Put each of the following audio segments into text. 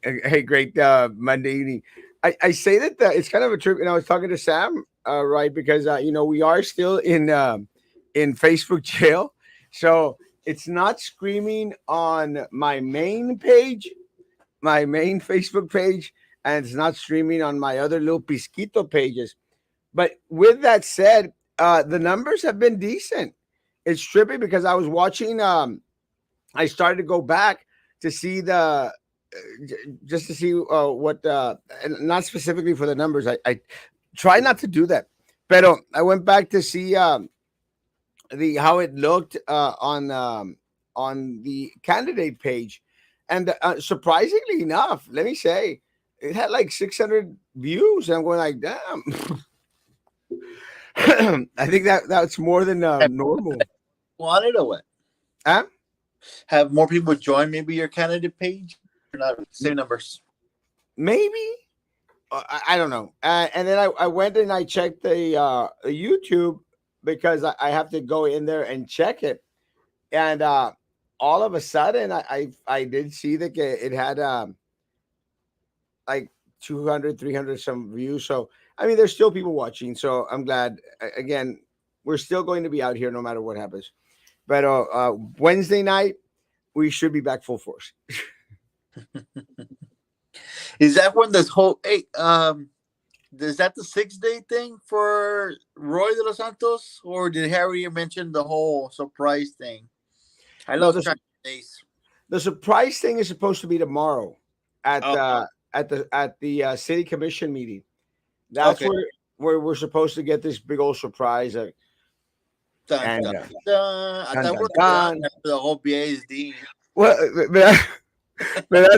Hey, great Monday evening. I say that it's kind of a trip, and I was talking to Sam, right, because we are still in Facebook jail, so it's not screaming on my main Facebook page, and it's not streaming on my other little Pisquito pages. But with that said, the numbers have been decent. It's trippy because I was watching. I started to go back to see just to see what, and not specifically for the numbers. I try not to do that, but I went back to see the how it looked on the candidate page, and surprisingly enough, let me say, it had like 600 views. And I'm going like, damn. I think that's more than Have normal. wanted or what? Huh? Have more people join maybe your candidate page? Or not same numbers. Maybe. I don't know. And then I went and I checked the YouTube because I have to go in there and check it. And all of a sudden, I did see that it had like 200, 300 some views. So, I mean, there's still people watching. So I'm glad. Again, we're still going to be out here no matter what happens. But Wednesday night, we should be back full force. Is that when this whole is that the 6 day thing for Roy de los Santos, or did Harry mention the whole surprise thing? I No, lost track of days. the surprise thing is supposed to be tomorrow at Oh, the city commission meeting. That's okay. where we're supposed to get this big old surprise. Dun, And dun, dun. I dun, thought dun, we're done dun. after the whole BASD. Well, me da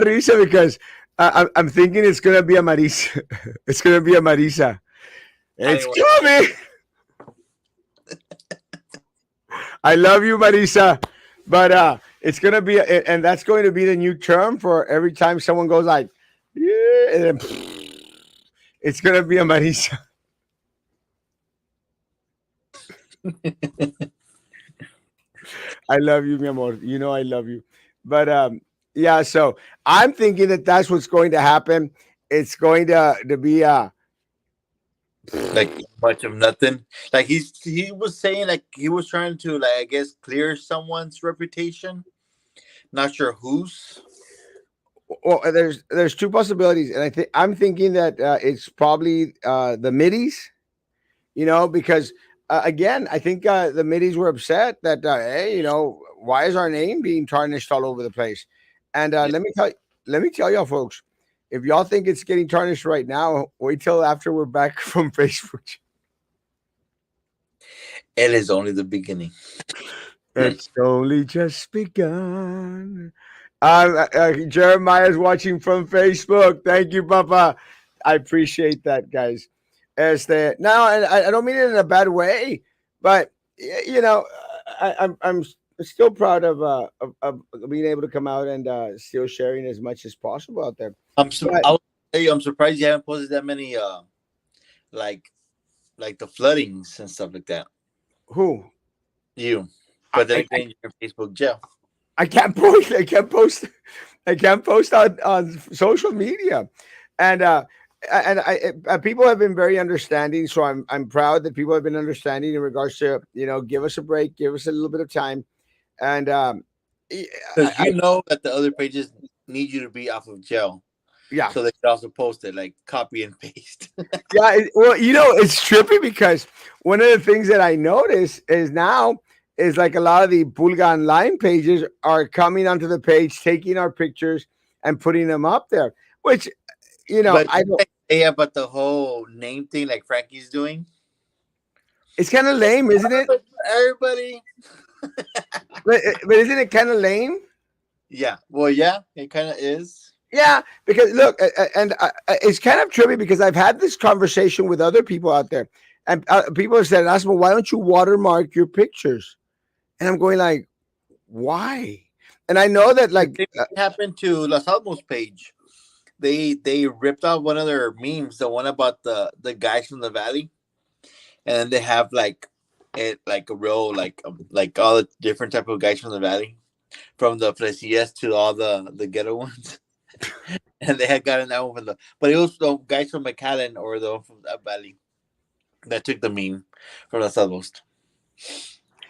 risa because I'm thinking it's gonna be a Marisa. It's gonna be a Marisa. It's Anyway, coming. I love you, Marisa, but it's gonna be, and that's going to be the new term for every time someone goes like, yeah, and then, it's gonna be a Marisa. I love you, mi amor. You know I love you. But yeah, so I'm thinking that that's what's going to happen. It's going to be like much of nothing. Like he was saying, like he was trying to, like, I guess, clear someone's reputation. Not sure whose. well, there's two possibilities, and I'm thinking that it's probably the middies, because again, I think the middies were upset that hey, why is our name being tarnished all over the place? And Yeah. let me tell y'all, folks, if y'all think it's getting tarnished right now, wait till after we're back from Facebook. It is only the beginning. It's only just begun. Jeremiah's watching from Facebook. Thank you, Papa. I appreciate that, guys. Now, and I don't mean it in a bad way, but I'm still proud of being able to come out and still sharing as much as possible out there. But I will tell you, I'm surprised you haven't posted that many like the floodings and stuff like that. who You, I, but then I, again, you're in Facebook jail. I can't post. I can't post. I can't post on social media, and people have been very understanding. So I'm proud that people have been understanding in regards to give us a break, give us a little bit of time, and I, Because I you know that the other pages need you to be off of jail, yeah, so they could also post it, like copy and paste. yeah. Well, it's trippy because one of the things that I notice is now is like a lot of the Pulga Online pages are coming onto the page, taking our pictures and putting them up there, which But I don't. yeah, but the whole name thing, like Frankie's doing, It's kind of lame, isn't it? everybody. But isn't it kind of lame? Yeah, well, yeah, it kind of is. Yeah, because look, and it's kind of trippy because I've had this conversation with other people out there, and people have said, "Erasmo, why don't you watermark your pictures?" And I'm going like, "Why?" And I know that The like, same thing happened to Los Alamos page. They ripped out one of their memes, the one about the guys from the valley, and then they have like it like a real like all the different type of guys from the valley, from the Fresillas to all the ghetto ones. and they had gotten that one from the. But it was the guys from McAllen or the from that valley that took the meme from the Southwest.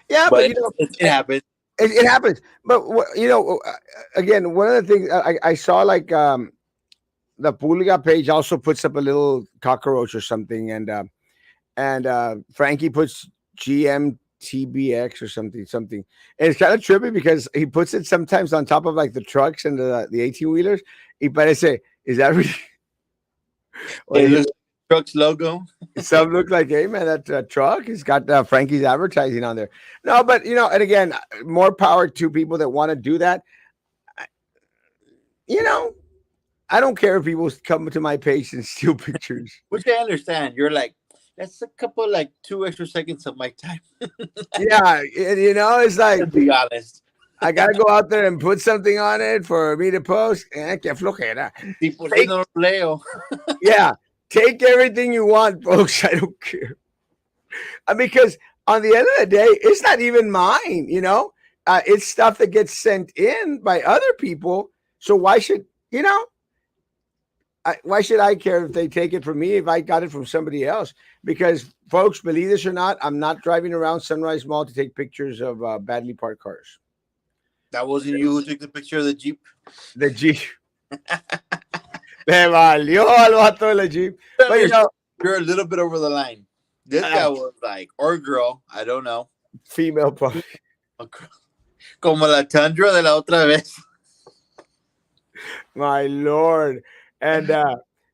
Yeah, but But you know, it happened. it happens. But you know, again, one of the things I saw, like the Pulga page also puts up a little cockroach or something, and Frankie puts GMTBX or something. And it's kind of trippy because he puts it sometimes on top of like the trucks and the 18 wheelers. Y parece, is that really? Or It looks like truck's logo. some look like, hey man, that truck has got Frankie's advertising on there. No, but you know, and again, more power to people that want to do that. I- You know, I don't care if people come to my page and steal pictures. Which I understand. You're like, that's a couple like 2 extra seconds of my time. Yeah, you know, it's To like be honest, I gotta go out there and put something on it for me to post. Que flojera. si por si Take, no lo leo. yeah, take everything you want, folks. I don't care. Because on the end of the day, it's not even mine. You know, it's stuff that gets sent in by other people. So why should you know? Why should I care if they take it from me if I got it from somebody else? Because, folks, believe this or not, I'm not driving around Sunrise Mall to take pictures of badly parked cars. That wasn't you who took the picture of the Jeep. The Jeep. Le valió al vato de la Jeep. But, you know, You're a little bit over the line. This uh, guy was like, or girl, I don't know. female part. Como la tundra de la otra vez. My Lord. And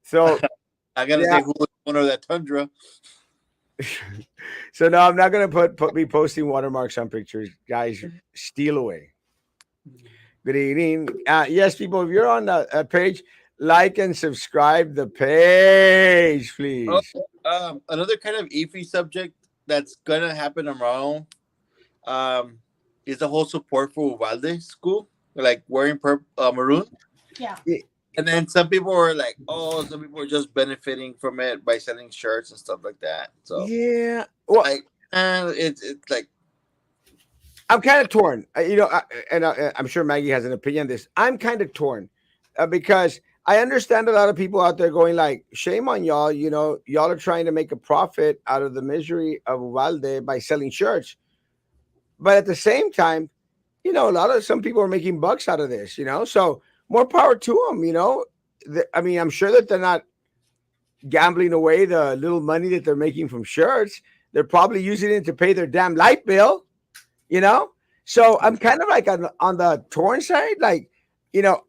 so, I gotta yeah. say who was the owner of that tundra. So, no, I'm not going to be posting watermarks on pictures. Guys, steal away. Good evening. Yes, people, if you're on the page, like and subscribe the page, Oh, please. another kind of iffy subject that's gonna happen tomorrow um, is the whole support for Uvalde school, like wearing maroon. Yeah. And then some people were like, "Oh, some people are just benefiting from it by selling shirts and stuff like that." So, Yeah. Well, like, it's like I'm kind of torn. You know, and I'm sure Maggie has an opinion on this. I'm kind of torn because I understand a lot of people out there going like, "Shame on y'all! You know, y'all are trying to make a profit out of the misery of Uvalde by selling shirts." But at the same time, you know, some people are making bucks out of this. You know, so more power to them. You know, I mean, I'm sure that they're not gambling away the little money that they're making from shirts. They're probably using it to pay their damn light bill. You know, so I'm kind of like on the torn side, like, you know,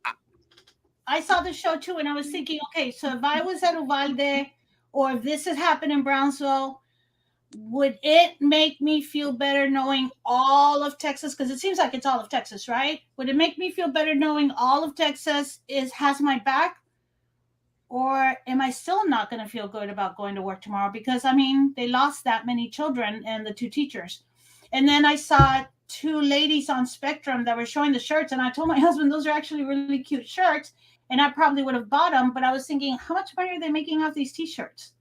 I saw the show too, and I was thinking, okay, so if I was at Uvalde, or if this had happened in Brownsville, would it make me feel better knowing all of Texas? Because it seems like it's all of Texas, right? Would it make me feel better knowing all of Texas has my back, or am I still not going to feel good about going to work tomorrow? Because I mean, they lost that many children and the two teachers. And then I saw two ladies on Spectrum that were showing the shirts, and I told my husband those are actually really cute shirts, and I probably would have bought them. But I was thinking, how much money are they making off these T-shirts?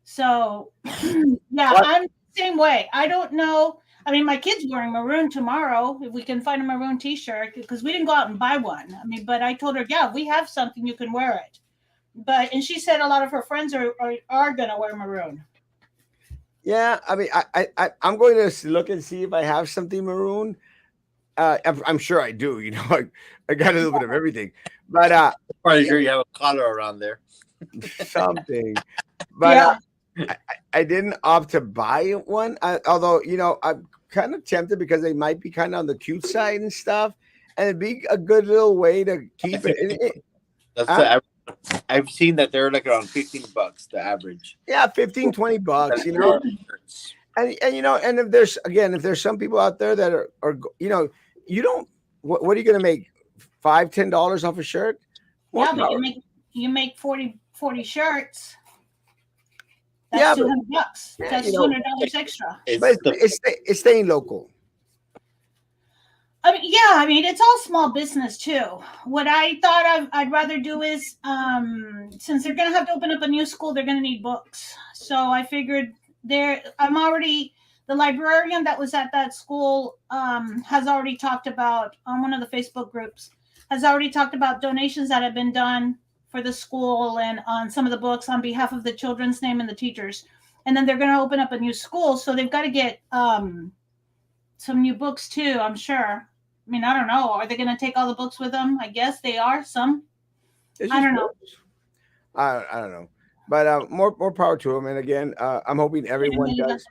So, yeah, what? I'm the same way. I don't know. I mean, my kid's wearing maroon tomorrow. If we can find a maroon T-shirt, because we didn't go out and buy one. I mean, but I told her, yeah, we have something, you can wear it. But and she said a lot of her friends are gonna wear maroon. Yeah, I mean, I'm going to look and see if I have something maroon. I'm sure I do. You know, I got a little bit of everything, but probably yeah, sure you have a collar around there. something. But Yeah, I didn't opt to buy one. Although, you know, I'm kind of tempted because they might be kind of on the cute side and stuff, and it'd be a good little way to keep it. That's Huh? the average. I've seen that they're like around $15, the average. Yeah, 15, $20, you know. And you know, and if there's some people out there that are you know, you don't what are you gonna make $5, $10 off a shirt? More yeah, but power. you make 40 shirts. That's Yeah, two but hundred bucks. yeah, you That's two know, hundred dollars extra. but It's the it's staying local. I mean, yeah, I mean it's all small business too. What I thought I'd rather do is, since they're gonna have to open up a new school, they're gonna need books. So I figured I'm already the librarian that was at that school has already talked about on one of the Facebook groups has already talked about donations that have been done for the school and on some of the books on behalf of the children's name and the teachers. And then they're going to open up a new school, so they've got to get some new books too, I'm sure. I mean, I don't know. Are they going to take all the books with them? I guess they are. Some. It's I just don't know. books. I don't know, but more power to them. And again, I'm hoping everyone does.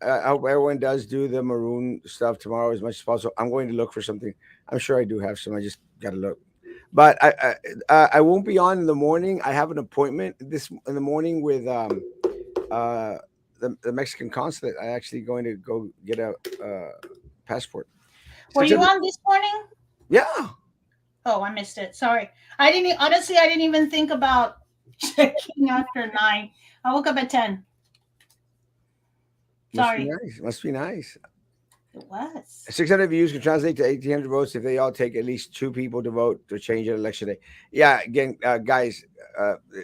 I hope everyone does do the maroon stuff tomorrow as much as possible. I'm going to look for something. I'm sure I do have some. I just got to look. But I won't be on in the morning. I have an appointment this in the morning with uh the Mexican consulate. I actually going to go get a passport. Were Such a you on this morning? yeah. Oh, I missed it. Sorry. I didn't honestly I didn't even think about checking after 9. I woke up at 10. Must be Sorry. nice. Must be nice. It was. 600 views can translate to 1,800 votes if they all take at least 2 people to vote to change an election day. Yeah, again, guys,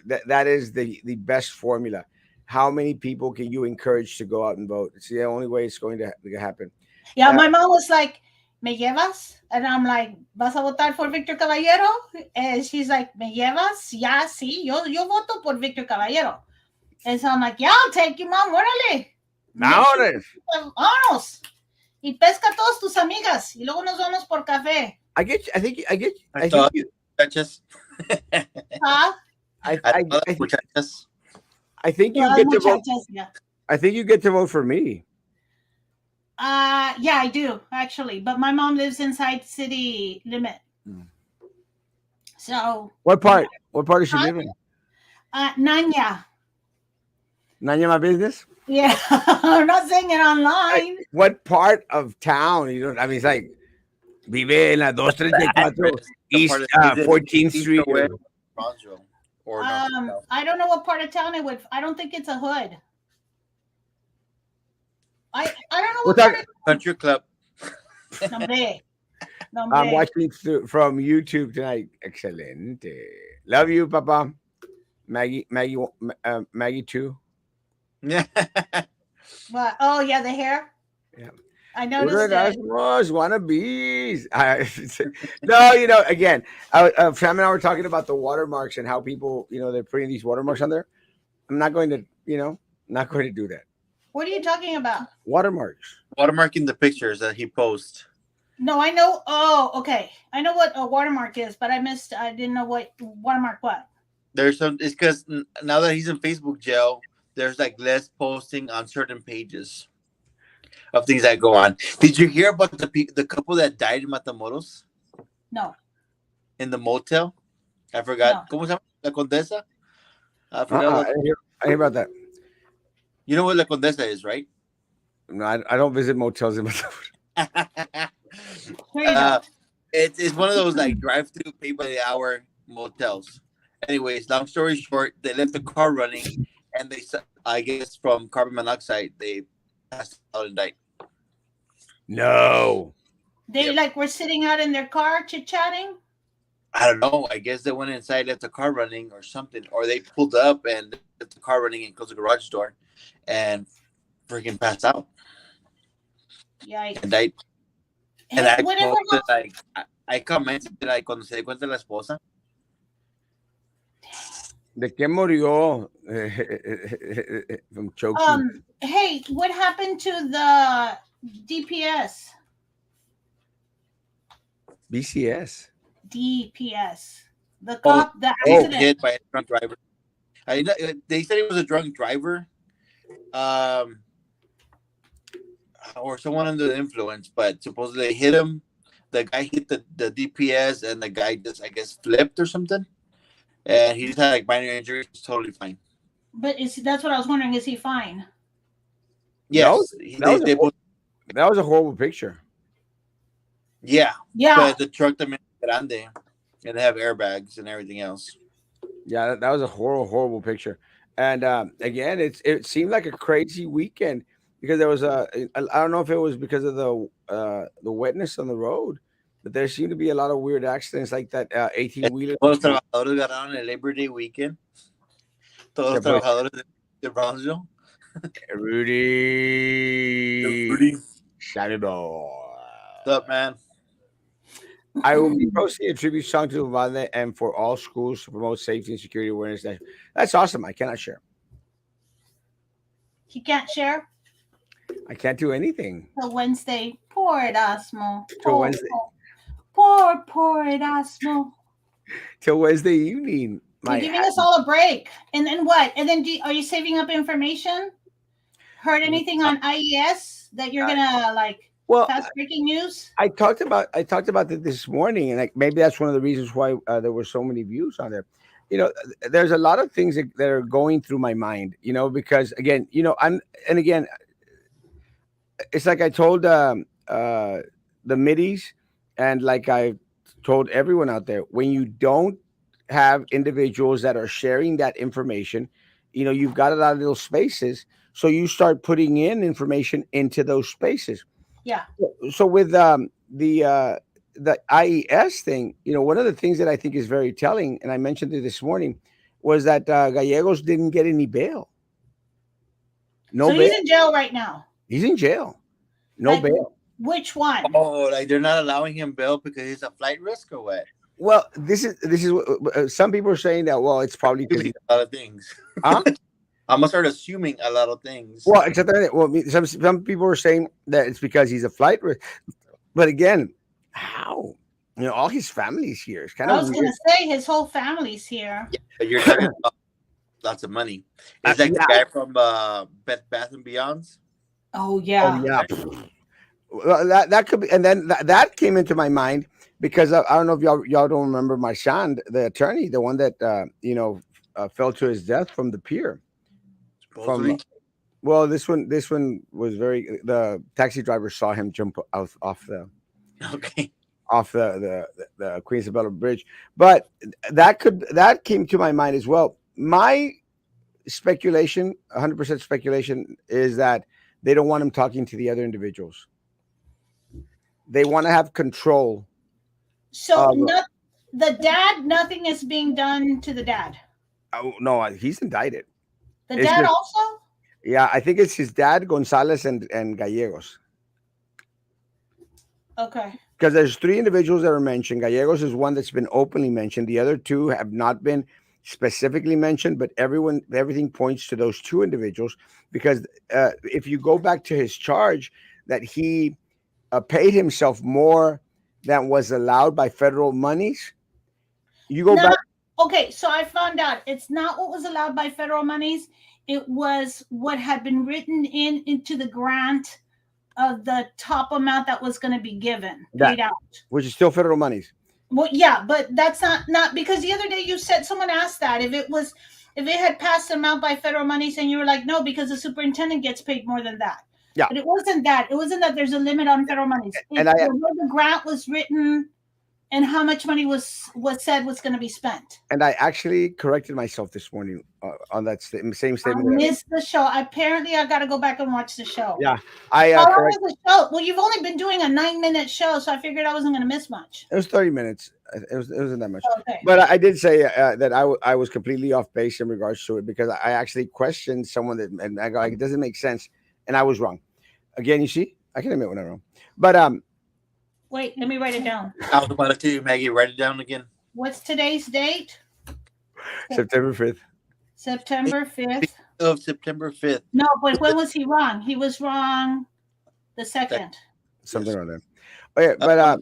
that is the best formula. How many people can you encourage to go out and vote? It's the only way it's going to happen. Yeah, my mom was like, ¿Me llevas? And I'm like, ¿vas a votar por Victor Caballero? And she's like, ¿Me llevas? Yeah, sí, yo voto por Victor Caballero. And so I'm like, yeah, I'll take you, mom. Órale. Vámonos. Vámonos. Y pesca a todas tus amigas. Y luego nos vamos por café. I get you. I think you. Muchachas. Huh? Muchachas. I think you Todas get to vote. muchachas, yeah. I think you get to vote for me. Yeah, I do actually, but my mom lives inside city limit. So What part? What part does she live in? Nanya. None of my business. Yeah, I'm not saying it online. What part of town? You don't. I mean, it's like vive en la 234 East 14th Street. Roswell. Or I don't know what part of town it would. I don't think it's a hood. I don't know what part of Country Club. Nombre. I'm watching from YouTube tonight. Excellent. Love you, Papa. Maggie too. Yeah. What? Oh yeah, the hair. Yeah. I noticed it. Erasmo, wannabes. No, again, Sam and I were talking about the watermarks and how people, they're putting these watermarks on there. I'm not going to, not going to do that. What are you talking about? Watermarks. Watermarking the pictures that he posts. No, I know. Oh, okay. I know what a watermark is, but I didn't know what watermark what. There's some. It's because now that he's in Facebook jail, there's like less posting on certain pages of things that go on. Did you hear about the couple that died in Matamoros? No. In the motel? I forgot. No. ¿Cómo se llama? La Condesa? I forgot. I hear about that. You know what La Condesa is, right? No, I don't visit motels in Matamoros. It's one of those like drive-through, pay by the hour motels. Anyways, long story short, they left the car running, and they, I guess, from carbon monoxide, they passed out and died. No. They were sitting out in their car chit-chatting? I don't know. I guess they went inside, left the car running or something, or they pulled up and left the car running and closed the garage door and freaking passed out. Yikes. And died. And I commented cuando se dio cuenta la esposa. ¿De qué murió? From choking. Hey, what happened to the DPS? BCS. DPS. The cop, the accident. Hit by a drunk driver. They said he was a drunk driver. Or someone under the influence, but supposedly they hit him. The guy hit the DPS, and the guy just, I guess, flipped or something. And he just had minor injuries. He's totally fine. But that's what I was wondering. Is he fine? Yes. That was a horrible picture. Yeah. Yeah. But the truck también grande, and they have airbags and everything else. Yeah, that was a horrible picture. And again, it seemed like a crazy weekend because there was I don't know if it was because of the wetness on the road, but there seemed to be a lot of weird accidents like that 18-wheeler. Todos los trabajadores ganaron el Labor Day weekend. Todos los trabajadores de Brownsville. Rudy. Rudy. Shiny boy. What's up, man? I will be posting a tribute song to Uvalde and for all schools to promote safety and security awareness. That's awesome. I cannot share. He can't share I can't do anything till Wednesday. Poor Erasmo. till Poor, Wednesday poor, poor Erasmo. till Wednesday evening. You're giving us all a break. And then what? And then are you saving up information? Heard anything on IES that you're gonna like Well, fast breaking news? I talked about that this morning, and like maybe that's one of the reasons why there were so many views on there. There's a lot of things that are going through my mind. Because again, again, it's like I told the middies, and like I told everyone out there, when you don't have individuals that are sharing that information, you've got a lot of little spaces, so you start putting in information into those spaces. Yeah. So with the IES thing, one of the things that I think is very telling, and I mentioned it this morning, was that Gallegos didn't get any bail. No So he's bail. in jail right now. He's in jail. No Like bail. which one? Oh, like they're not allowing him bail because he's a flight risk or what? Well, this is what some people are saying that. Well, it's probably because Assuming a lot of things. huh? I'm gonna start assuming a lot of things. Well, except that some people are saying that it's because he's a flight risk. But again, how? All his family's here. It's kind I of was weird. gonna say his whole family's here. Yeah, but you're talking about lots of money. It's like the Yeah. guy from Bed Bath and Beyond's. Oh Oh yeah. yeah. Well, that could be, and then that came into my mind because I don't know if y'all don't remember Marchand, the attorney, the one that fell to his death from the pier. From Supposedly. well, this one was very. The taxi driver saw him jump off the Okay. Queen Isabella Bridge, but that came to my mind as well. My speculation, 100% speculation, is that they don't want him talking to the other individuals. They want to have control So of. not the dad. Nothing is being done to the dad. Oh no, he's indicted. The It's dad just also. yeah, I think it's his dad, Gonzalez and Gallegos. Okay. Because there's three individuals that are mentioned. Gallegos is one that's been openly mentioned. The other two have not been specifically mentioned, but everything points to those two individuals. Because if you go back to his charge, that he paid himself more than was allowed by federal monies. You go back. Not okay. So I found out it's not what was allowed by federal monies. It was what had been written into the grant of the top amount that was going to be given That paid out. which is still federal monies. Well, yeah, but that's not because the other day you said someone asked that if it had passed the amount by federal monies and you were like no because the superintendent gets paid more than that. Yeah. But it wasn't that. It wasn't that there's a limit on federal monies. And I The grant was written and how much money was said was going to be spent. and I actually corrected myself this morning on that same I statement. that missed the show. Apparently, I got to go back and watch the show. Yeah, I How long correct. is the show? Well, you've only been doing a 9-minute show, so I figured I wasn't going to miss much. It was 30 minutes. It wasn't that much. Okay. But I did say that I was completely off base in regards to it because I actually questioned someone that and I go like it doesn't make sense, and I was wrong. Again, you see, I can admit when I'm wrong. But Wait, let me write it down. I was about to tell you, Maggie, write it down again. What's today's date? September 5th. September 5th. Of September 5th. No, but when was he wrong? He was wrong the 2nd. Something around there. Oh yeah, but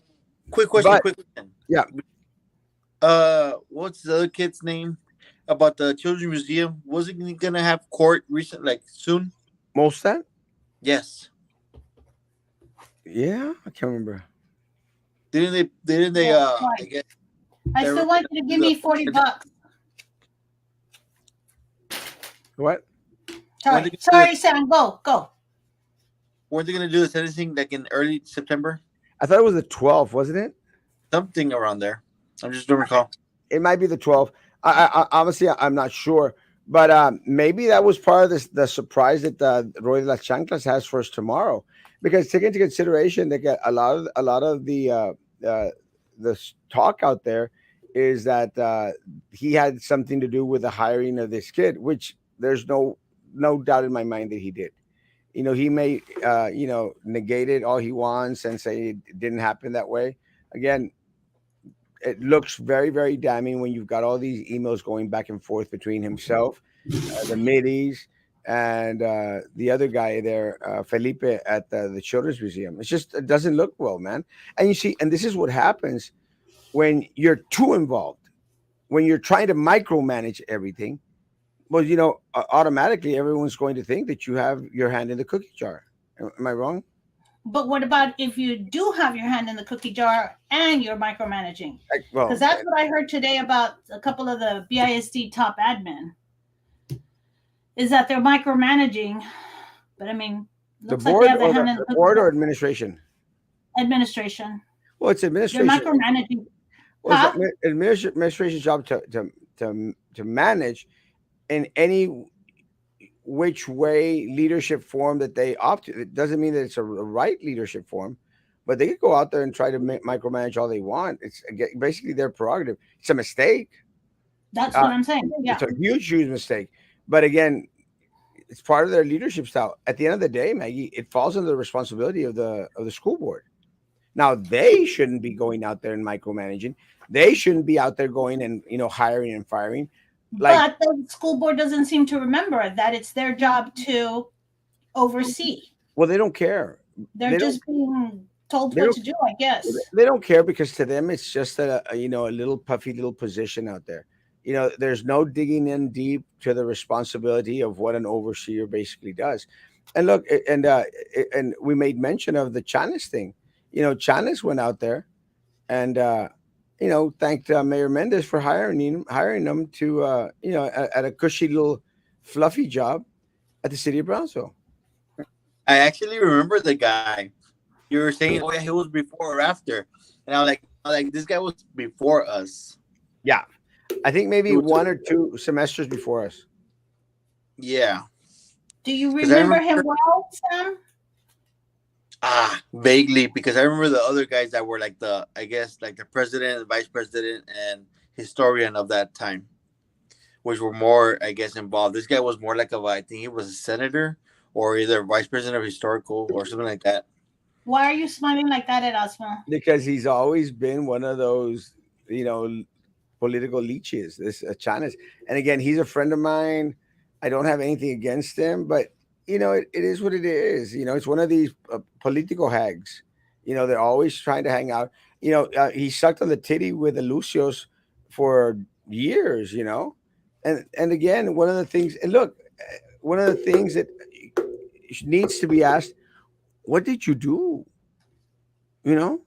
Quick question, but- quick question. yeah. What's the other kid's name about the Children's Museum? Wasn't he gonna have court recent, like soon? Molstad? Yes. Yeah, I can't remember. Didn't they? Yeah, I right. guess I still want you to give me $40. What? Sorry, Sam. Go. weren't they gonna do the sentencing like in early September? I thought it was the 12th, wasn't it? Something around there. I just don't recall. It might be the 12th. I honestly, I'm not sure. But maybe that was part of the surprise that Roy de las Chanclas has for us tomorrow. Because take into consideration that a lot of the talk out there is that he had something to do with the hiring of this kid, which there's no doubt in my mind that he did. He may negate it all he wants and say it didn't happen that way. Again, it looks very, very damning when you've got all these emails going back and forth between himself, the middies, and the other guy there, Felipe, at the Children's Museum. It's just, it doesn't look well, man. And you see, and this is what happens when you're too involved, when you're trying to micromanage everything. Well, automatically everyone's going to think that you have your hand in the cookie jar. Am I wrong? But what about if you do have your hand in the cookie jar and you're micromanaging? Like, Because well, that's what I heard today about a couple of the BISD top admin, is that they're micromanaging. But I mean, the looks like they board have their or hand in the the cookie board or jar. administration? Administration. Well, it's They're administration. micromanaging. Well, it's Huh? administration's job to manage in any which way leadership form that they opt to. It doesn't mean that it's a right leadership form, but they could go out there and try to micromanage all they want. It's basically their prerogative. It's a mistake. That's Uh, what I'm saying. it's Yeah. a huge, huge mistake. But again, it's part of their leadership style. At the end of the day, Maggie, it falls under the responsibility of the school board. Now they shouldn't be going out there and micromanaging. They shouldn't be out there going and hiring and firing. Like, But the school board doesn't seem to remember that it's their job to oversee. well, they don't care. They're They don't. just being told They what don't. to do, I guess. They don't care because to them it's just a little puffy little position out there. There's no digging in deep to the responsibility of what an overseer basically does. And look, and we made mention of the Chanis thing. Chanis went out there and thanked Mayor Mendez for hiring them to at a cushy little fluffy job at the city of Brownsville. I actually remember the guy. You were saying, "Oh yeah, he was before or after," and I was like, this guy was before us. Yeah, I think He maybe was, one or two semesters before us. yeah, Do you because I remember remember him well, Sam? vaguely because I remember the other guys that were like I guess like the president, the vice president, and historian of that time, which were more I guess involved. This guy was more like I think he was a senator or either vice president of historical or something like that. Why are you smiling like that, Erasmo? Because he's always been one of those, political leeches, this Chanes. And again, he's a friend of mine. I don't have anything against him, but it is what it is. It's one of these political hags. They're always trying to hang out. He sucked on the titty with the Lucios for years. And again, one of the things. And look, one of the things that needs to be asked: what did you do? You know,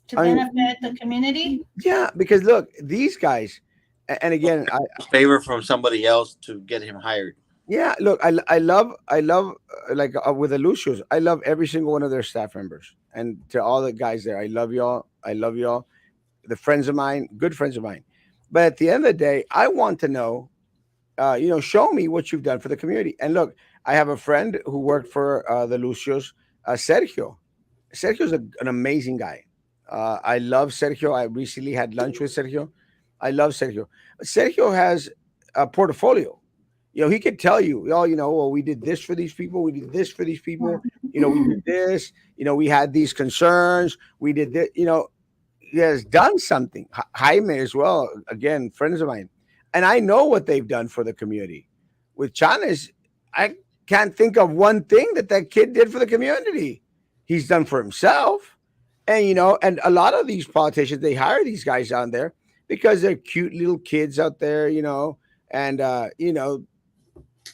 To I mean, benefit the community? yeah, because look, these guys, and again, Favor from somebody else to get him hired. yeah, look, I love like with the Lucios, I love every single one of their staff members, and to all the guys there, I love y'all, the friends of mine, good friends of mine. But at the end of the day, I want to know, show me what you've done for the community. And look, I have a friend who worked for the Lucios, Sergio. Sergio's an amazing guy. I love Sergio. I recently had lunch with Sergio. I love Sergio. Sergio has a portfolio. He could tell you, oh, well, we did this for these people. We did this for these people. We did this. We had these concerns. We did this. He has done something. Jaime as well. Again, friends of mine, and I know what they've done for the community. With Chanes, I can't think of one thing that kid did for the community. He's done for himself, and and a lot of these politicians, they hire these guys down there because they're cute little kids out there, and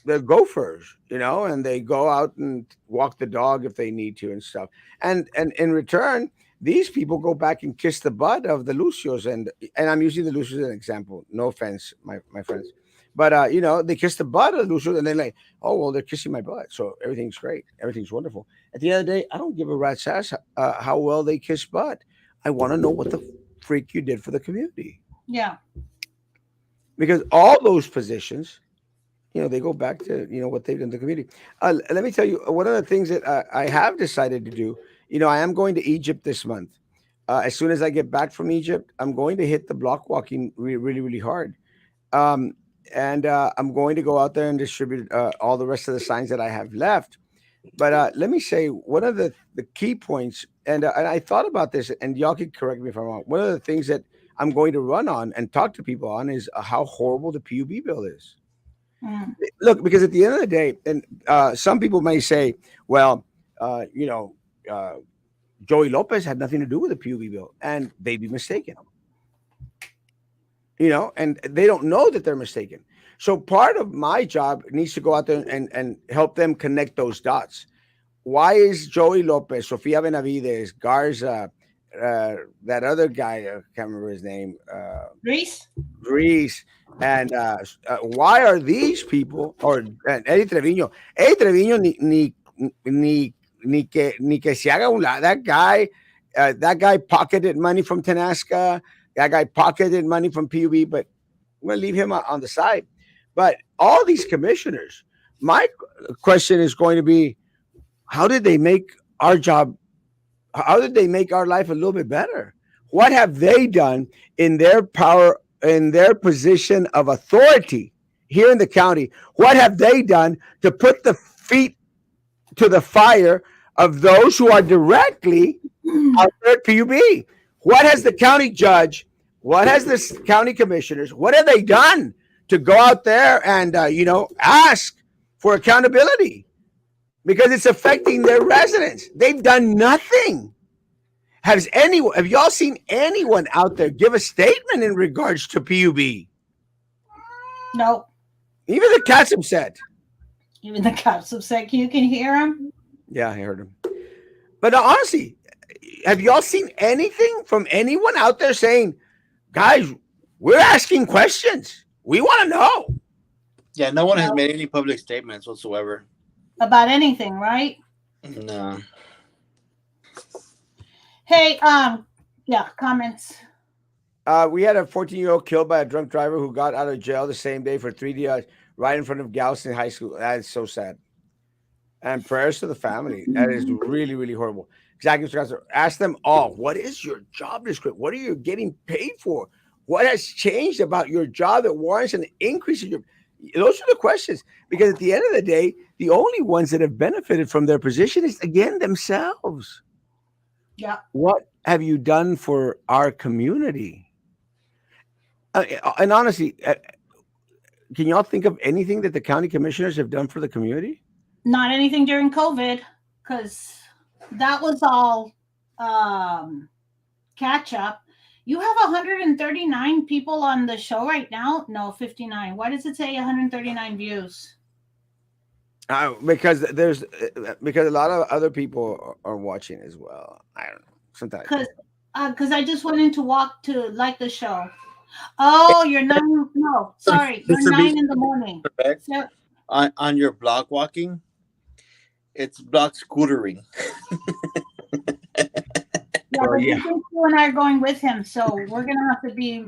they're gophers, and they go out and walk the dog if they need to and stuff. And in return, these people go back and kiss the butt of the Lucios, and I'm using the Lucios as an example. No offense, my friends, but they kiss the butt of the Lucios, and they're like, oh well, they're kissing my butt, so everything's great, everything's wonderful. At the end of the day, I don't give a rat's ass how well they kiss butt. I want to know what the freak you did for the community, Yeah. because all those positions, they go back to what they've done to the community. Let me tell you one of the things that I have decided to do. I am going to Egypt this month. As soon as I get back from Egypt, I'm going to hit the block walking really, really hard. Um, and I'm going to go out there and distribute all the rest of the signs that I have left. But let me say one of the key points, and I thought about this, and y'all can correct me if I'm wrong. One of the things that I'm going to run on and talk to people on is how horrible the PUB bill is. Mm. Look, because at the end of the day, and some people may say, well, you know, uh, Joey Lopez had nothing to do with the PUB bill, and they'd be mistaken. And they don't know that they're mistaken. So part of my job needs to go out there and help them connect those dots. Why is Joey Lopez, Sofia Benavides, Garza, that other guy, I can't remember his name, Reese? Greece, and why are these people, or Eddie Treviño? Eddie Treviño ni que se haga un lado. That guy pocketed money from Tenasca. That guy pocketed money from PUB, but I'm going to leave him on the side. But all these commissioners, my question is going to be, how did they make our job? How did they make our life a little bit better? What have they done in their power, in their position of authority here in the county? What have they done to put the feet to the fire of those who are directly out there at PUB? What has the county judge, what has the county commissioners, what have they done to go out there and ask for accountability? Because it's affecting their residents. They've done nothing. Have y'all seen anyone out there give a statement in regards to PUB? No. Even the cats upset. Even the cops upset. You can hear them. Yeah, I heard him. But honestly, have y'all seen anything from anyone out there saying, guys, we're asking questions. We want to know. Yeah, no one has made any public statements whatsoever. About anything, right? No. Hey, yeah, comments. We had a 14-year-old killed by a drunk driver who got out of jail the same day for 3 DUIs right in front of Galveston High School. That is so sad. And prayers to the family. That is really, really horrible. Exactly. Ask them all, what is your job description? What are you getting paid for? What has changed about your job that warrants an increase in your... Those are the questions. Because at the end of the day, the only ones that have benefited from their position is, again, themselves. Yeah. What have you done for our community? And honestly, can y'all think of anything that the county commissioners have done for the community? Not anything during COVID, because that was all catch up. You have 139 people on the show right now. No, 59. Why does it say 139 views? Because a lot of other people are watching as well. I don't know. Sometimes because I just went in to walk to like the show. Oh, you're 9. No, sorry, you're 9 in the morning. Correct. So, on your block walking, it's block scootering. Yeah, you and I are going with him, so we're gonna have to be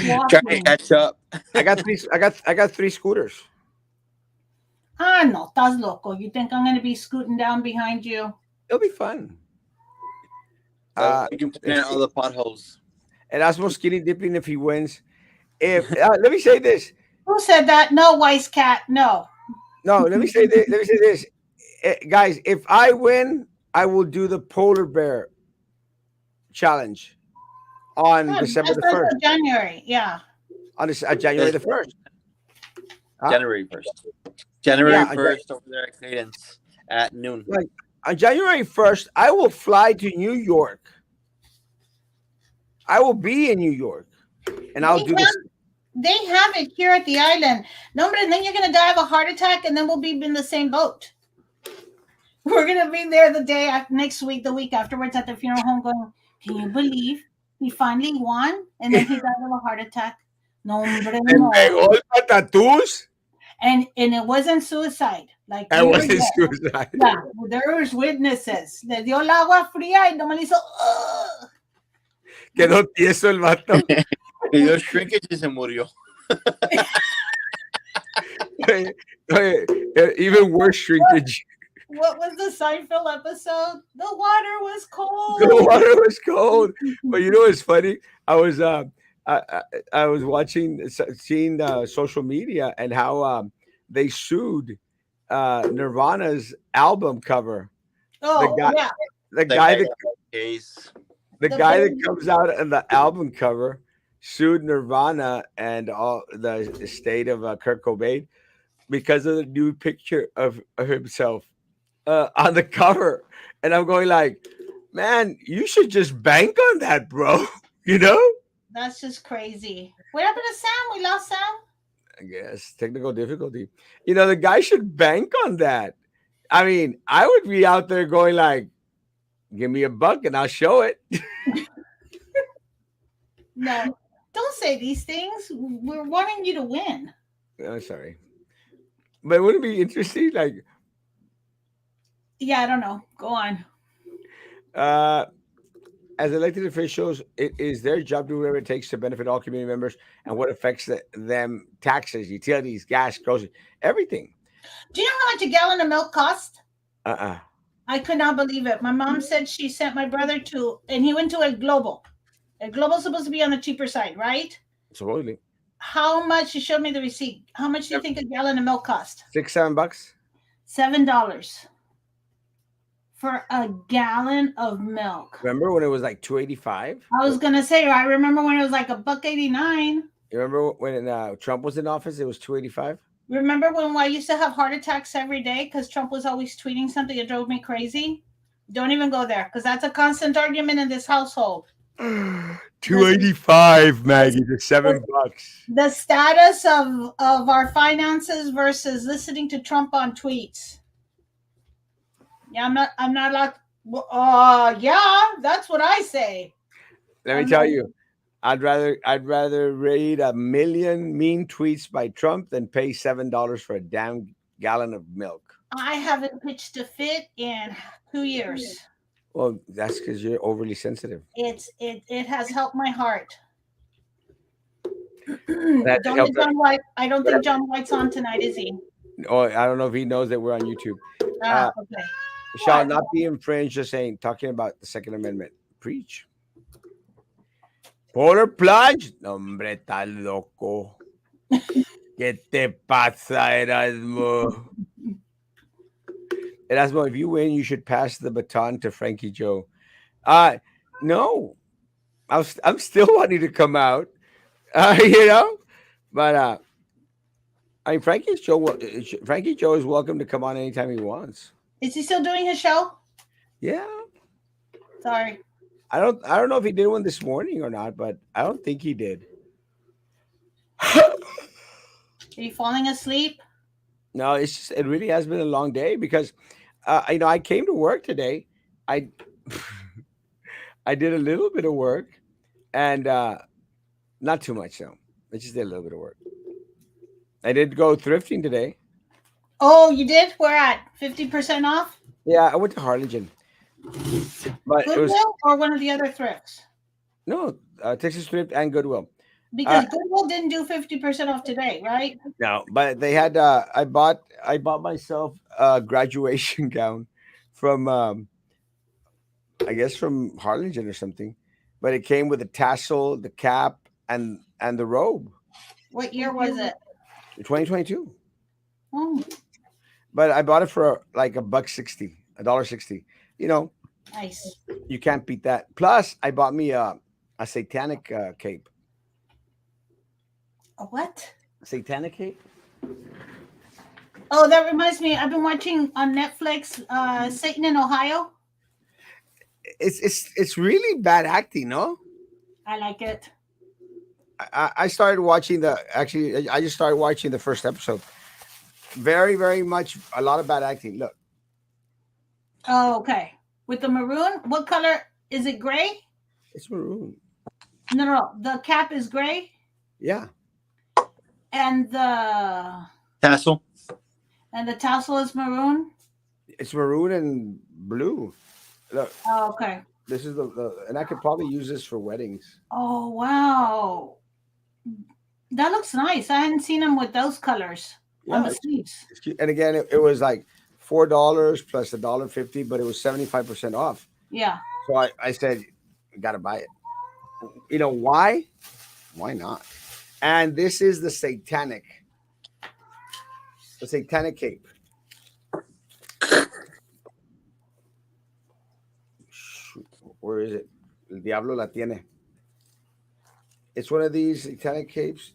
walking. Trying to catch up. I got 3 scooters. No, estás loco. You think I'm gonna be scooting down behind you? It'll be fun. You can put in all the potholes. Erasmo skinny dipping if he wins. If let me say this. Who said that? No, wise cat. No. No, let me say this. Guys, if I win, I will do the polar bear challenge on December the 1st. January, yeah. On January the 1st. January 1st. January 1st over there at Cadence at noon. Like, on January 1st, I will fly to New York. I will be in New York. And I'll do this. They have it here at the island. No, but then you're going to die of a heart attack, and then we'll be in the same boat. We're going to be there the day after, next week, the week afterwards at the funeral home going, can you believe he finally won? And then he died of a heart attack. No, no. Tattoos? And it wasn't suicide. Like it wasn't suicide. Yeah, there was witnesses. Le dio el agua fría y no me hizo. Quedó tieso el vato. Le dio shrinkage y se murió. Even worse shrinkage. What was the Seinfeld episode? The water was cold. The water was cold. But you know what's funny? I was seeing social media and how they sued Nirvana's album cover. Oh, the guy case. The The guy that baby. comes out on the album cover sued Nirvana and all the estate of Kurt Cobain because of the new picture of himself on the cover, and I'm going like, man, you should just bank on that, bro. You know? That's just crazy. What happened to Sam? We lost Sam. I guess technical difficulty. The guy should bank on that. I mean, I would be out there going like, give me a buck and I'll show it. No, don't say these things. We're wanting you to win. Oh, sorry, but wouldn't it be interesting? Like, Yeah, I don't know. Go on. uh, as elected officials, it is their job to do whatever it takes to benefit all community members and what affects them: taxes, utilities, gas, groceries, everything. Do you know how much a gallon of milk cost? Uh-uh. I could not believe it. My mom said she sent my brother to, and he went to El Globo. El Globo's supposed to be on the cheaper side, right? Supposedly How much? She showed me the receipt. How much do you think a gallon of milk cost? 6, $7. $7 for a gallon of milk. Remember when it was like 285? I was gonna say, I remember when it was like a buck 89. You remember when Trump was in office? It was 285. Remember when I used to have heart attacks every day because Trump was always tweeting something that drove me crazy? Don't even go there because that's a constant argument in this household. 285, Maggie, to $7. The status of our finances versus listening to Trump on tweets. Yeah, I'm not like, yeah, that's what I say. Let me I'm tell not- you, I'd rather read a million mean tweets by Trump than pay $7 for a damn gallon of milk. I haven't pitched a fit in 2 years. Well, that's because you're overly sensitive. It has helped my heart. That Don't helped let John White. I don't think John White's on tonight, is he? Oh, I don't know if he knows that we're on YouTube. Okay. Shall not be infringed. Just saying, talking about the Second Amendment. Preach. Polar plunge. Hombre, está loco. ¿Qué te pasa, Erasmo? Erasmo, if you win, you should pass the baton to Frankie Joe. No, I'm still wanting to come out. But I mean, Frankie Joe is welcome to come on anytime he wants. Is he still doing his show? Yeah, Sorry. I don't know if he did one this morning or not, but I don't think he did. Are you falling asleep? No, it really has been a long day because I came to work today. I I did a little bit of work and not too much though. I just did a little bit of work. I did go thrifting today. Oh, you did? Where at? 50% off? Yeah, I went to Harlingen, but it was Goodwill or one of the other thrifts? no Texas Thrift and Goodwill. Because Goodwill didn't do 50% off today, right? No, but they had. I bought myself a graduation gown from I guess from Harlingen or something, but it came with a tassel, the cap, and the robe. What year was it? 2022. Oh, But I bought it for like $1.60, $1.60. nice. You can't beat that. Plus, I bought me a satanic cape. A what? Satanic cape. Oh, that reminds me. I've been watching on Netflix Satan in Ohio. It's really bad acting, no? I like it. I started watching I just started watching the first episode. Very, very much a lot of bad acting. Look, Oh, okay. With the maroon, what color is it? Gray? it's maroon. No. The cap is gray, Yeah. and the Tassel. tassel is maroon. It's maroon and blue. Look, Oh, okay. this is and I could probably use this for weddings. Oh, wow. That looks nice. I hadn't seen them with those colors on Yeah, the sleeves. it's cute. And again, it was like $4 plus $1.50, but it was 75% off. Yeah. So I said, gotta buy it. You know why? Why not? And this is the satanic cape. Shoot, where is it? El Diablo la tiene. It's one of these Italian capes.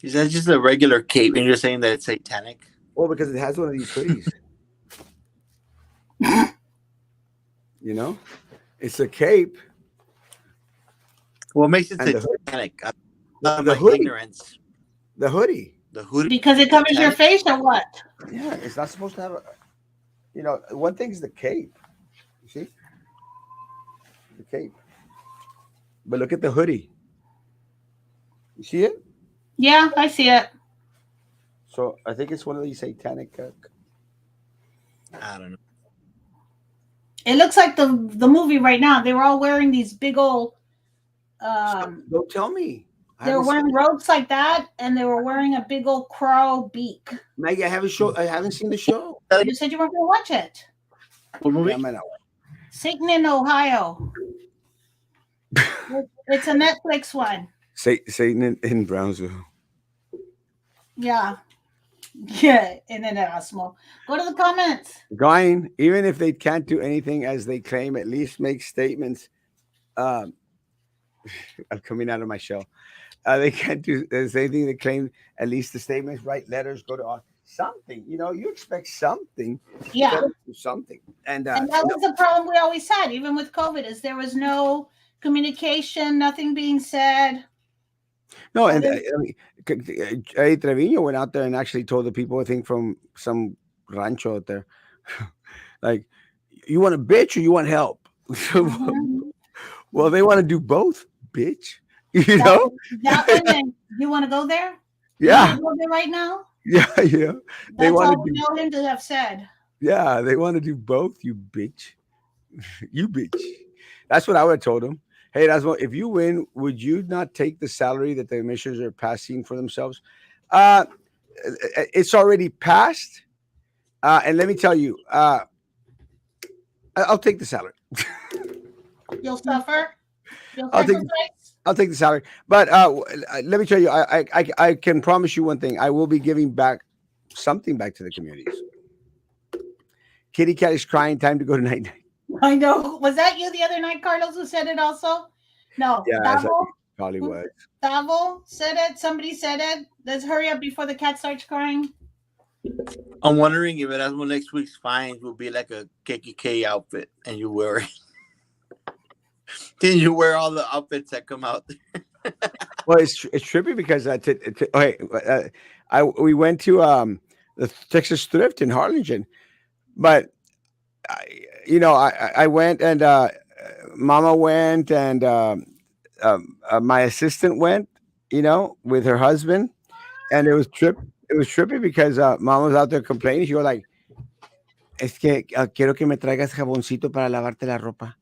Is that just a regular cape, and you're saying that it's satanic? Well, because it has one of these hoodies. You know, it's a cape What makes it and satanic? Not the my hoodie, ignorance. the hoodie. The hoodie Because it covers your satanic. face or what? Yeah, it's not supposed to have a. You know, one thing is the cape. You see the cape, but look at the hoodie. You see it? Yeah, I see it. So I think it's one of these satanic. I don't know. It looks like the movie right now. They were all wearing these big old Don't tell me. I they were haven't seen wearing it. robes like that, and they were wearing a big old crow beak. Maggie, I haven't show. I haven't seen the show. You said you weren't going to watch it. What movie? Yeah, man. Satan in Ohio. It's a Netflix one. Satan in Brownsville. Yeah. Yeah, in an Erasmo. Go to the comments. Going, even if they can't do anything as they claim, at least make statements. Um, I'm coming out of my shell. They can't do the same thing. They claim at least the statements, write letters, go to something. You know, you expect something. Yeah. Do something. And And that was the problem we always had, even with COVID, is there was no communication, nothing being said. no, and I mean, Eddie Trevino went out there and actually told the people, I think, from some rancho out there, like, you want a bitch or you want help? Mhm. Well, they want to do both, bitch. You That, know? that one, and you want to go there? You Yeah, want to go there right now? yeah, yeah. They That's want to all we do. know him to have said. Yeah, they want to do both. You bitch. You bitch. That's what I would have told him. Hey, that's what. If you win, would you not take the salary that the commissioners are passing for themselves? Uh, it's already passed. And let me tell you, I'll take the salary. You'll suffer. You'll I'll take. sacrifice. I'll take the salary. But let me tell you, I can promise you one thing. I will be giving back something back to the communities. Kitty cat is crying. Time to go to night night. I know. Was that you the other night, Carlos, who said it also? No. Yeah, I Davo? probably was. Davo said it. Somebody said it. Let's hurry up before the cat starts crying. I'm wondering if Erasmo next week's fines will be like a KKK outfit, and you wear it. Then you wear all the outfits that come out. Well, it's trippy because okay, we went to the Texas Thrift in Harlingen, but I, I went and Mama went and my assistant went, with her husband, and It was trippy because Mom was out there complaining. She was like, es que quiero que me traigas jaboncito para lavarte la ropa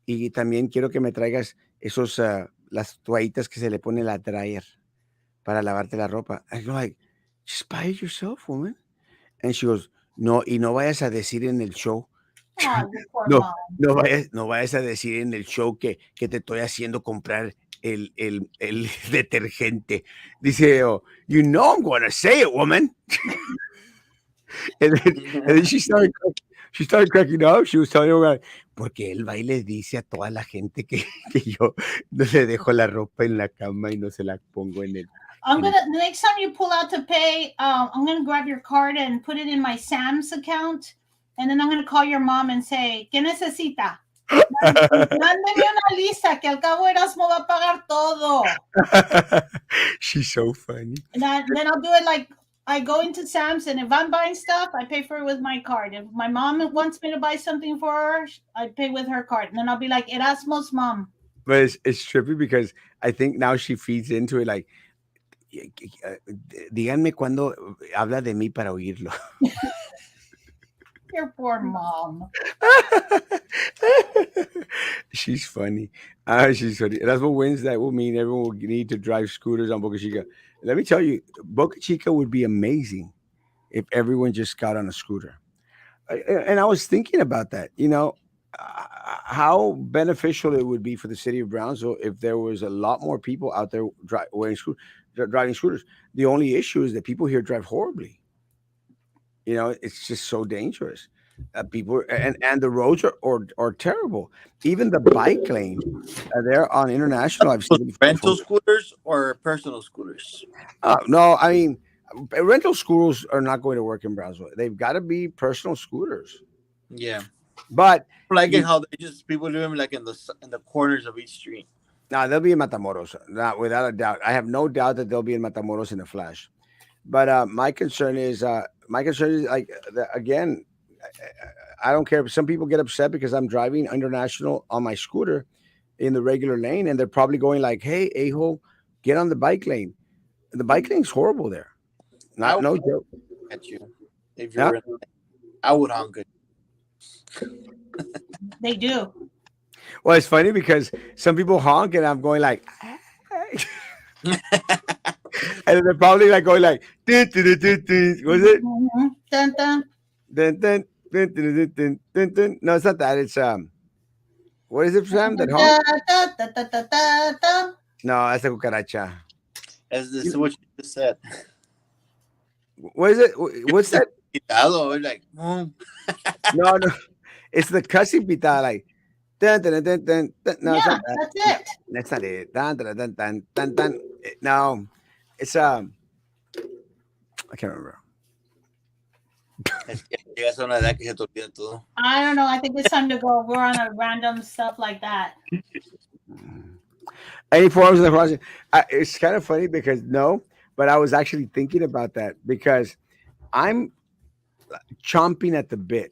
y también quiero que me traigas las toallitas que se le pone la dryer para lavarte la ropa. I go like, just buy it yourself, woman. And she goes, no, y no vayas a decir en el show. Oh, you poor No, mom. no vayas a decir en el show que te estoy haciendo comprar el detergente. Dice, oh, you know I'm going to say it, woman. And then she started cracking up. She was telling her, porque él va y le dice a toda la gente que yo no le dejo la ropa en la cama y no se la pongo en el. The next time you pull out to pay, I'm gonna grab your card and put it in my Sam's account, and then I'm gonna call your mom and say, ¿qué necesita? Mándeme una lista que al cabo Erasmo va a pagar todo. She's so funny. And then I'll do it like I go into Sam's, and if I'm buying stuff, I pay for it with my card. If my mom wants me to buy something for her, I pay with her card. And then I'll be like, Erasmo's mom. But it's trippy because I think now she feeds into it like, díganme cuando habla de mí para oírlo. Your poor mom. She's funny. She's funny. That's what wins. That will mean everyone will need to drive scooters on Boca Chica. Let me tell you, Boca Chica would be amazing if everyone just got on a scooter. And I was thinking about that. How beneficial it would be for the city of Brownsville if there was a lot more people out there driving scooters. The only issue is that people here drive horribly. It's just so dangerous. People and the roads are terrible. Even the bike lane, there on International, I've seen it Rental from. scooters or personal scooters? No, I mean, rental scooters are not going to work in Brownsville. They've got to be personal scooters. Yeah. But Like it you, how they just people do them like in the corners of each street. now they'll be in Matamoros, not without a doubt. I have no doubt that they'll be in Matamoros in a flash. But my concern is like again, I don't care if some people get upset because I'm driving International on my scooter in the regular lane, and they're probably going like, "Hey, a-hole, get on the bike lane." The bike lane's horrible there. I Not would no joke. at you if you Yeah. were. I would honk it. They do. Well, it's funny because some people honk, and I'm going like, and they're probably like going like, "Dun, dun, dun, dun, dun." Was it? Mhm. Dun, dun. Dun, dun, dun, dun, dun, dun, dun, dun. No, it's not that. It's what is it, Sam? That honk? Da, da, da, da, da, da, da. No, that's a cucaracha. As this is what you just said. What is it? What's that? Hello, like No, no, it's the cussing pita. Like, dun, dun, dun, dun, dun, dun. No, it's Yeah, not that. that's it. That's not it. Dun, dun, dun, dun, dun, dun. No, it's I can't remember. es que llegas a una edad que se te olvida todo. I don't know. I think it's time to go. We're on a random stuff like that. Any forms of the process. It's kind of funny because no, but I was actually thinking about that because I'm chomping at the bit.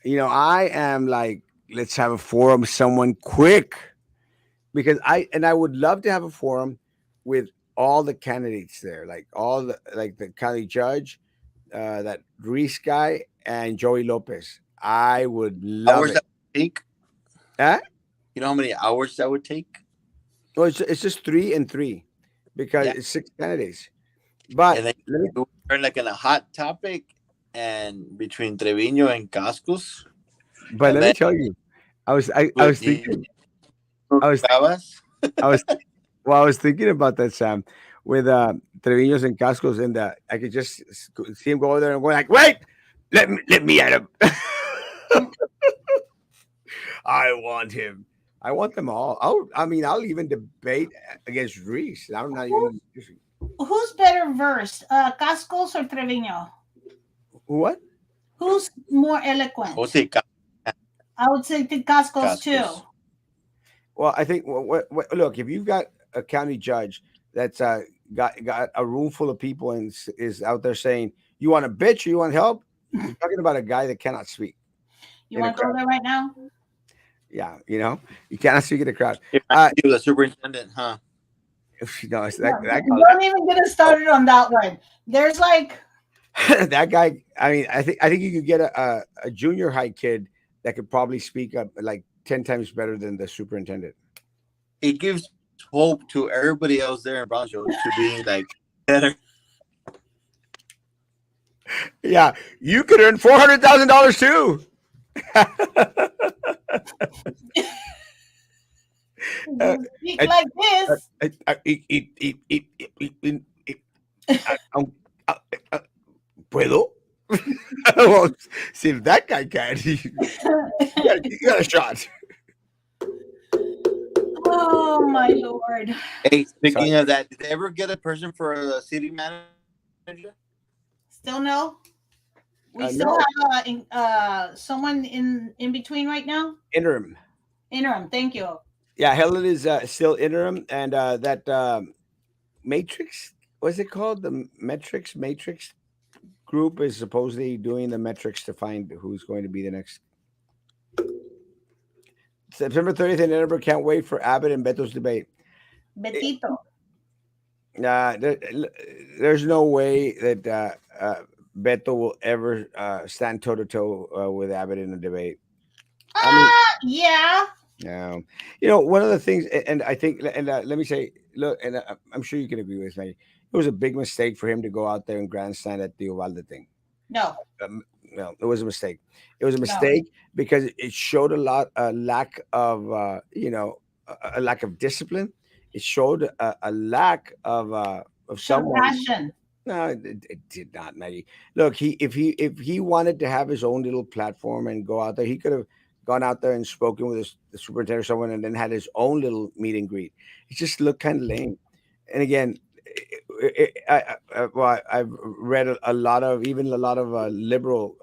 I am like, let's have a forum, someone quick, because I would love to have a forum with all the candidates there, like all the county judge, that Reese guy, and Joey Lopez. I would love Hours it. that would take. Huh? You know how many hours that would take? Well, it's just 3 and 3 because Yeah, it's 6 candidates. But and then let me, you turn like in a hot topic, and between Trevino and Cascos, but and let me then tell you, I with was thinking, the I was Gabas. I was well, I was thinking about that, Sam, with Treviños and Cascos, and I could just see him go over there and go like, "Wait, let me at him. I want him. I want them all. I'll even debate against Reese. I'm not Who, even who's better versed, Cascos or Trevino? what? Who's more I would eloquent? say I would say the Cascos too. Cascos. Well, I think look, if you've got a county judge that's got a room full of people and is out there saying, "You want a bitch or you want help?" You're talking about a guy that cannot speak You in a want to go crowd. there right now? Yeah, you cannot speak in a crowd. It reminds Uh, you of the superintendent, huh? it's No, that don't even get us started on that one. There's like, that guy. I mean, I think you could get a junior high kid that could probably speak up like 10 times better than the superintendent. It gives hope to everybody else there in Brownsville to be like better. Yeah, you could earn $400,000 too. Uh, you speak I, like this. uh, uh, ¿Puedo? Well, see if that guy can. You got a shot. Oh my lord! Hey, Sorry. speaking of that, did they ever get a person for a city manager? Still no. We still No, have someone in between right now. interim. Interim. Thank you. Yeah, Helen is still interim, and that Matrix. What's it called? The Matrix group is supposedly doing the metrics to find who's going to be the next. September 30th in Edinburgh. Can't wait for Abbott and Beto's debate. Betito. Uh, there, there's no way that Beto will ever stand toe to toe with Abbott in a debate. I mean, Yeah. no. One of the things, and I think, and let me say, look, and I'm sure you can agree with me. It was a big mistake for him to go out there and grandstand at the Uvalde thing. No. No, it was a mistake. It was a No. mistake because it showed a lack of, a lack of discipline. It showed a lack of someone Compassion. No, it did not, Maggie. Look, if he wanted to have his own little platform and go out there, he could have gone out there and spoken with the superintendent or someone, and then had his own little meet and greet. It just looked kind of lame. And again, I've read a lot of, even a lot of liberal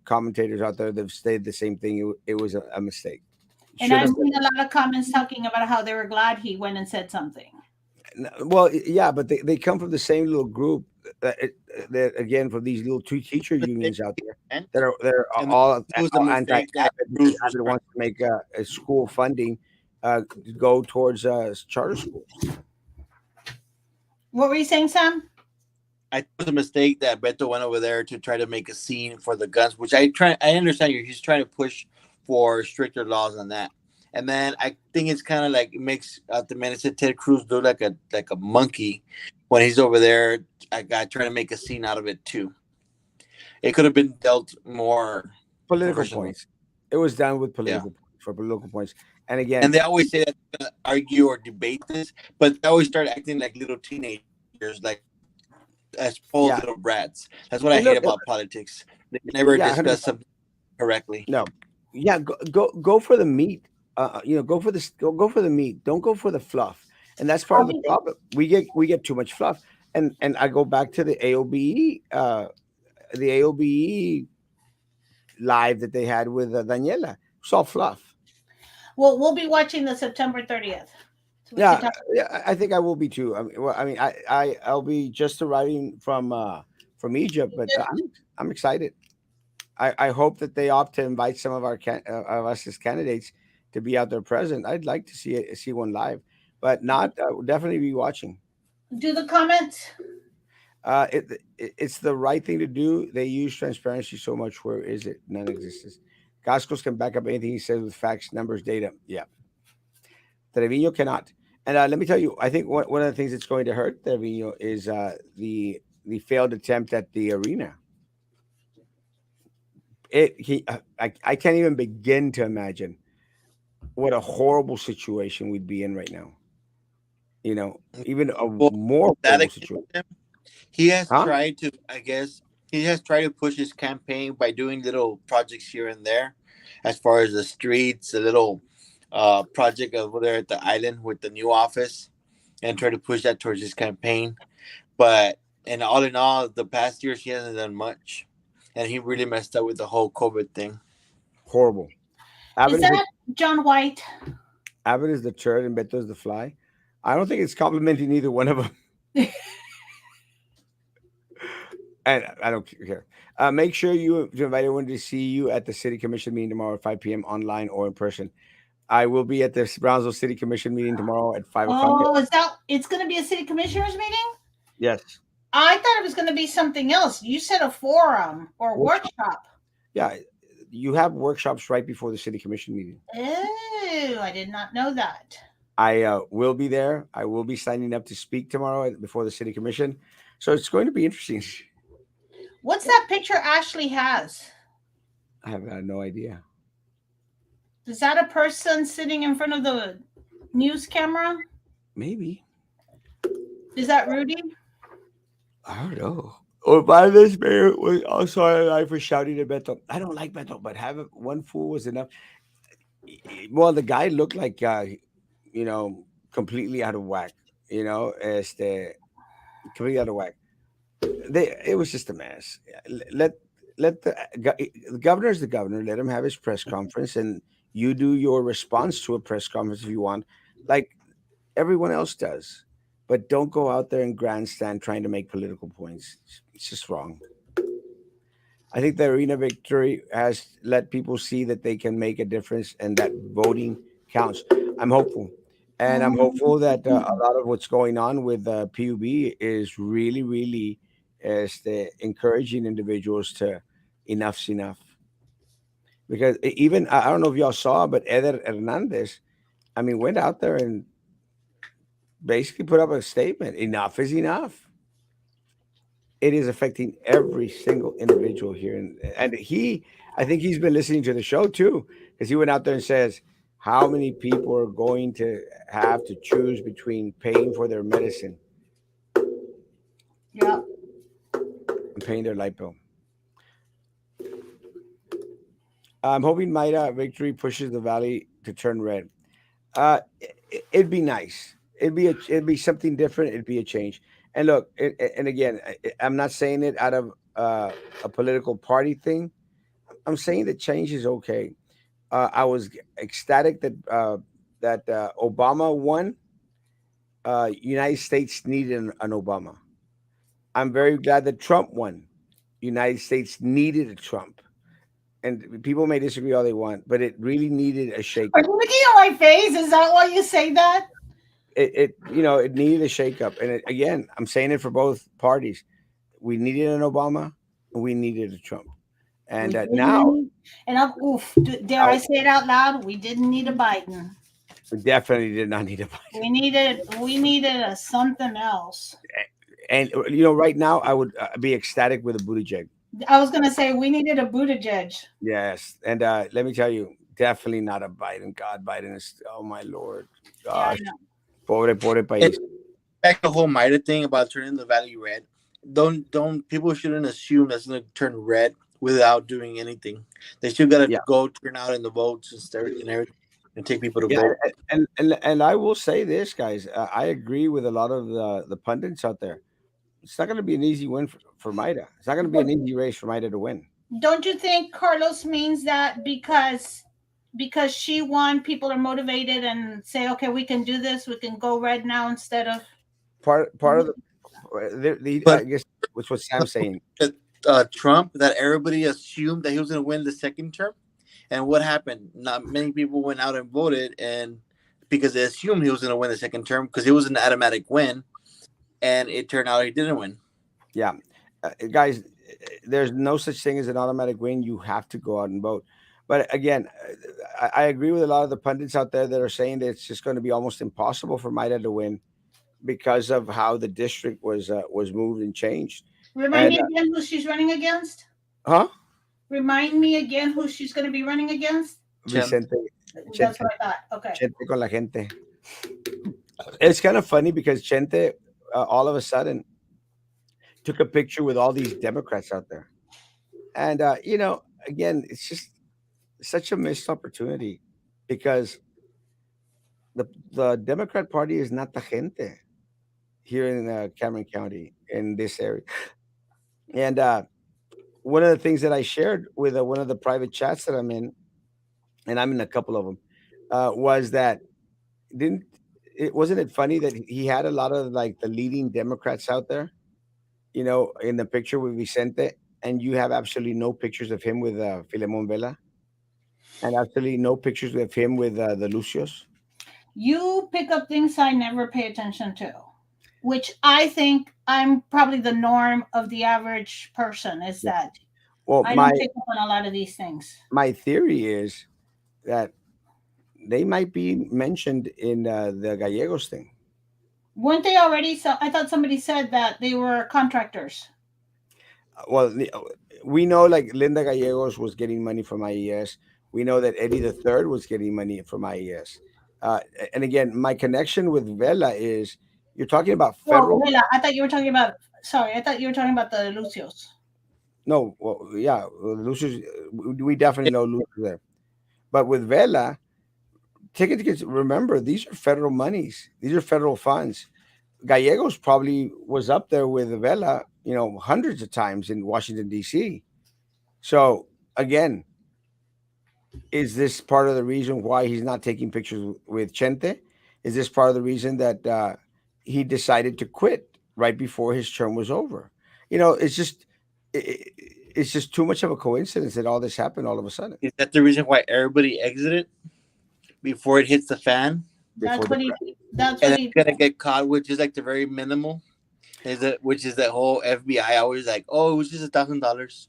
commentators out there. They've stated the same thing. It was a mistake. And Should I've have. seen a lot of comments talking about how they were glad he went and said something. Well, yeah, but they come from the same little group that again, from these little two teacher Mistake unions out there and that are and all, it was a all mistake that anti-Abbott, because Cruz was Abbott trying. wants to make a school funding go towards charter schools. What were you saying, Sam? I think it was a mistake that Beto went over there to try to make a scene for the guns, which I understand you. He's trying to push for stricter laws on that. And then I think it's kind of like it makes the man said Ted Cruz look like a monkey when he's over there. I got trying to make a scene out of it too. It could have been dealt more Political professionally. points. It was done with Yeah. political points, for political points. And And again, they always say that they're gonna argue or debate this, but they always start acting like little teenagers, like as spoiled yeah, little brats. That's what I hate and look, about politics. They never yeah, discuss something correctly. no, yeah, go for the meat. Go for this. Go for the meat. Don't go for the fluff. And that's part I'll of the be problem. We get too much fluff. And I go back to the AOBE live that they had with Daniela. It's all fluff. we'll be watching the September 30th. So we can Yeah, talk. yeah, I think I will be too. I'll be just arriving from Egypt, but I'm excited. I hope that they opt to invite some of of us as candidates to be out there present. I'd like to see one live, but not definitely be watching. Do the comments. It's the right thing to do. They use transparency so much. Where is it? Non-existent. Gascos can back up anything he says with facts, numbers, data. Yeah, Trevino cannot. And let me tell you, I think one of the things that's going to hurt Trevino is the failed attempt at the arena. I can't even begin to imagine what a horrible situation we'd be in right now. Even a Well, more that horrible against situation. him, he has Huh? tried to, I guess, he has tried to push his campaign by doing little projects here and there, as far as the streets, a little project over there at the island with the new office, and try to push that towards his campaign. But and all in all, the past years he hasn't done much, and he really messed up with the whole COVID thing. Horrible. Is Abbott is the that John White? Abbott is the turd and Beto is the fly. I don't think it's complimenting either one of them, and I don't care. Make sure you invite everyone to see you at the City Commission meeting tomorrow at 5 p.m. online or in person. I will be at the Brownsville City Commission meeting tomorrow at 5 o'clock. Oh, is that it's going to be a city commissioners meeting? Yes. I thought it was going to be something else. You said a forum or Workshop. workshop. Yeah. You have workshops right before the City Commission meeting. Oh, I did not know that. I will be there. I will be signing up to speak tomorrow before the City Commission. So it's going to be interesting. What's that picture Ashley has? I have no idea. Is that a person sitting in front of the news camera? Maybe. Is that Rudy? I don't know. Or by this mayor was also alive for shouting at Beto. I don't like Beto, but having one fool was enough. Well, the guy looked like completely out of whack. Completely out of whack. It was just a mess. Let the governor is the governor. Let him have his press conference, and you do your response to a press conference if you want, like everyone else does. But don't go out there and grandstand trying to make political points. It's just wrong. I think the arena victory has let people see that they can make a difference and that voting counts. I'm hopeful. And I'm hopeful that a lot of what's going on with PUB is really, really encouraging individuals to enough's enough. Because even, I don't know if y'all saw, but Eder Hernandez, I mean, went out there and basically put up a statement. Enough is enough. It is affecting every single individual here, and I think he's been listening to the show too, because he went out there and says how many people are going to have to choose between paying for their medicine. Yep. paying their light bill. I'm hoping Maida victory pushes the valley to turn red. It'd be nice. It'd be something different. It'd be a change. And look, and again, I'm not saying it out of a political party thing. I'm saying that change is okay. I was ecstatic that Obama won. United States needed an Obama. I'm very glad that Trump won. United States needed a Trump. And people may disagree all they want, but it really needed a Are shakeup. you looking at my face? Is that why you say that? It needed a shakeup. And again, I'm saying it for both parties. We needed an Obama, and we needed a Trump. We And didn't now, need, and I'm oof. Dare I say it out loud? We didn't need a Biden. we definitely did not need a Biden. We needed a something else. And right now, I would be ecstatic with a Buttigieg. I was gonna say we needed a Buttigieg. Yes, and let me tell you, definitely not a Biden. God, Biden is. Oh my lord, Yeah, I gosh, know. pobre And país. back to the whole Mida thing about turning the valley red. Don't people shouldn't assume that's gonna turn red without doing anything. They still gotta Yeah, go turn out in the votes and everything and take people to yeah, vote. and I will say this, guys. I agree with a lot of the pundits out there. It's not going to be an easy win for Maida. It's not going to be But an easy race for Maida to win. don't you think Carlos means that because she won, people are motivated and say, okay, we can do this. We can go red now instead of. Part of I But guess which what Sam's saying. Trump, that everybody assumed that he was gonna win the second term, and what happened? Not many people went out and voted, and because they assumed he was gonna win the second term because it was an automatic win, and it turned out he didn't win. Yeah, guys, there's no such thing as an automatic win. You have to go out and vote. But again, I agree with a lot of the pundits out there that are saying that it's just going to be almost impossible for Maida to win because of how the district was moved and changed. Remind And me again who she's running against. huh, Remind me again who she's going to be running against. Champ. Vicente, That's Chente, what I thought. Okay. Chente con la gente. It's kind of funny because Chente, all of a sudden, took a picture with all these Democrats out there. And again, it's just such a missed opportunity because the Democrat Party is not the gente here in Cameron County in this area. And one of the things that I shared with one of the private chats that I'm in, and I'm in a couple of them, was that didn't it wasn't it funny that he had a lot of like the leading Democrats out there, in the picture with Vicente, and you have absolutely no pictures of him with Filemon Vela, and absolutely no pictures of him with the Lucios. You pick up things I never pay attention to, which I think I'm probably the norm of the average person is Yeah. that Well, I my don't pick up on a lot of these things. my theory is that they might be mentioned in the Gallegos thing. Weren't they already? So I thought somebody said that they were contractors. Well, we know like Linda Gallegos was getting money from IES. We know that Eddie the Third was getting money from IES. Uh, and again, my connection with Vela is you're talking about Oh, federal. Vela, I thought you were talking about. Sorry, I thought you were talking about the Lucios. No, well, yeah, Lucius. We definitely know Lucius there. But with Vela, tickets. Remember, these are federal monies. These are federal funds. Gallegos probably was up there with Vela, hundreds of times in Washington D.C. So again, is this part of the reason why he's not taking pictures with Chente? Is this part of the reason that he decided to quit right before his term was over? It's just too much of a coincidence that all this happened all of a sudden Is that the reason why everybody exited before it hits the fan? before That's the what he. crash. That's And what then he. you're gonna get caught with just like the very minimal. Is it which is that whole FBI always like, oh, it was just $1,000,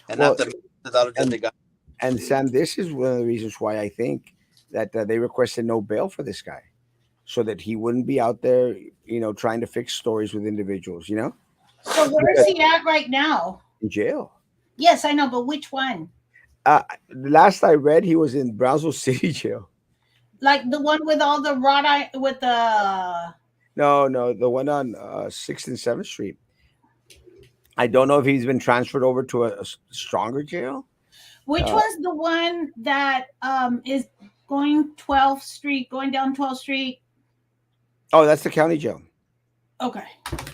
and not Well, the dollars that and they got. and Sam, this is one of the reasons why I think that they requested no bail for this guy, so that he wouldn't be out there, trying to fix stories with individuals, So where is because he at right now? in jail. Yes, I know, but which one? The last I read, he was in Brownsville City Jail. Like the one with all the wrought iron with the. No, no, the one on 6th and 7th Street. I don't know if he's been transferred over to a stronger jail. Which Uh, one's the one that is going 12th Street, going down 12th Street? oh, that's the county jail. Okay.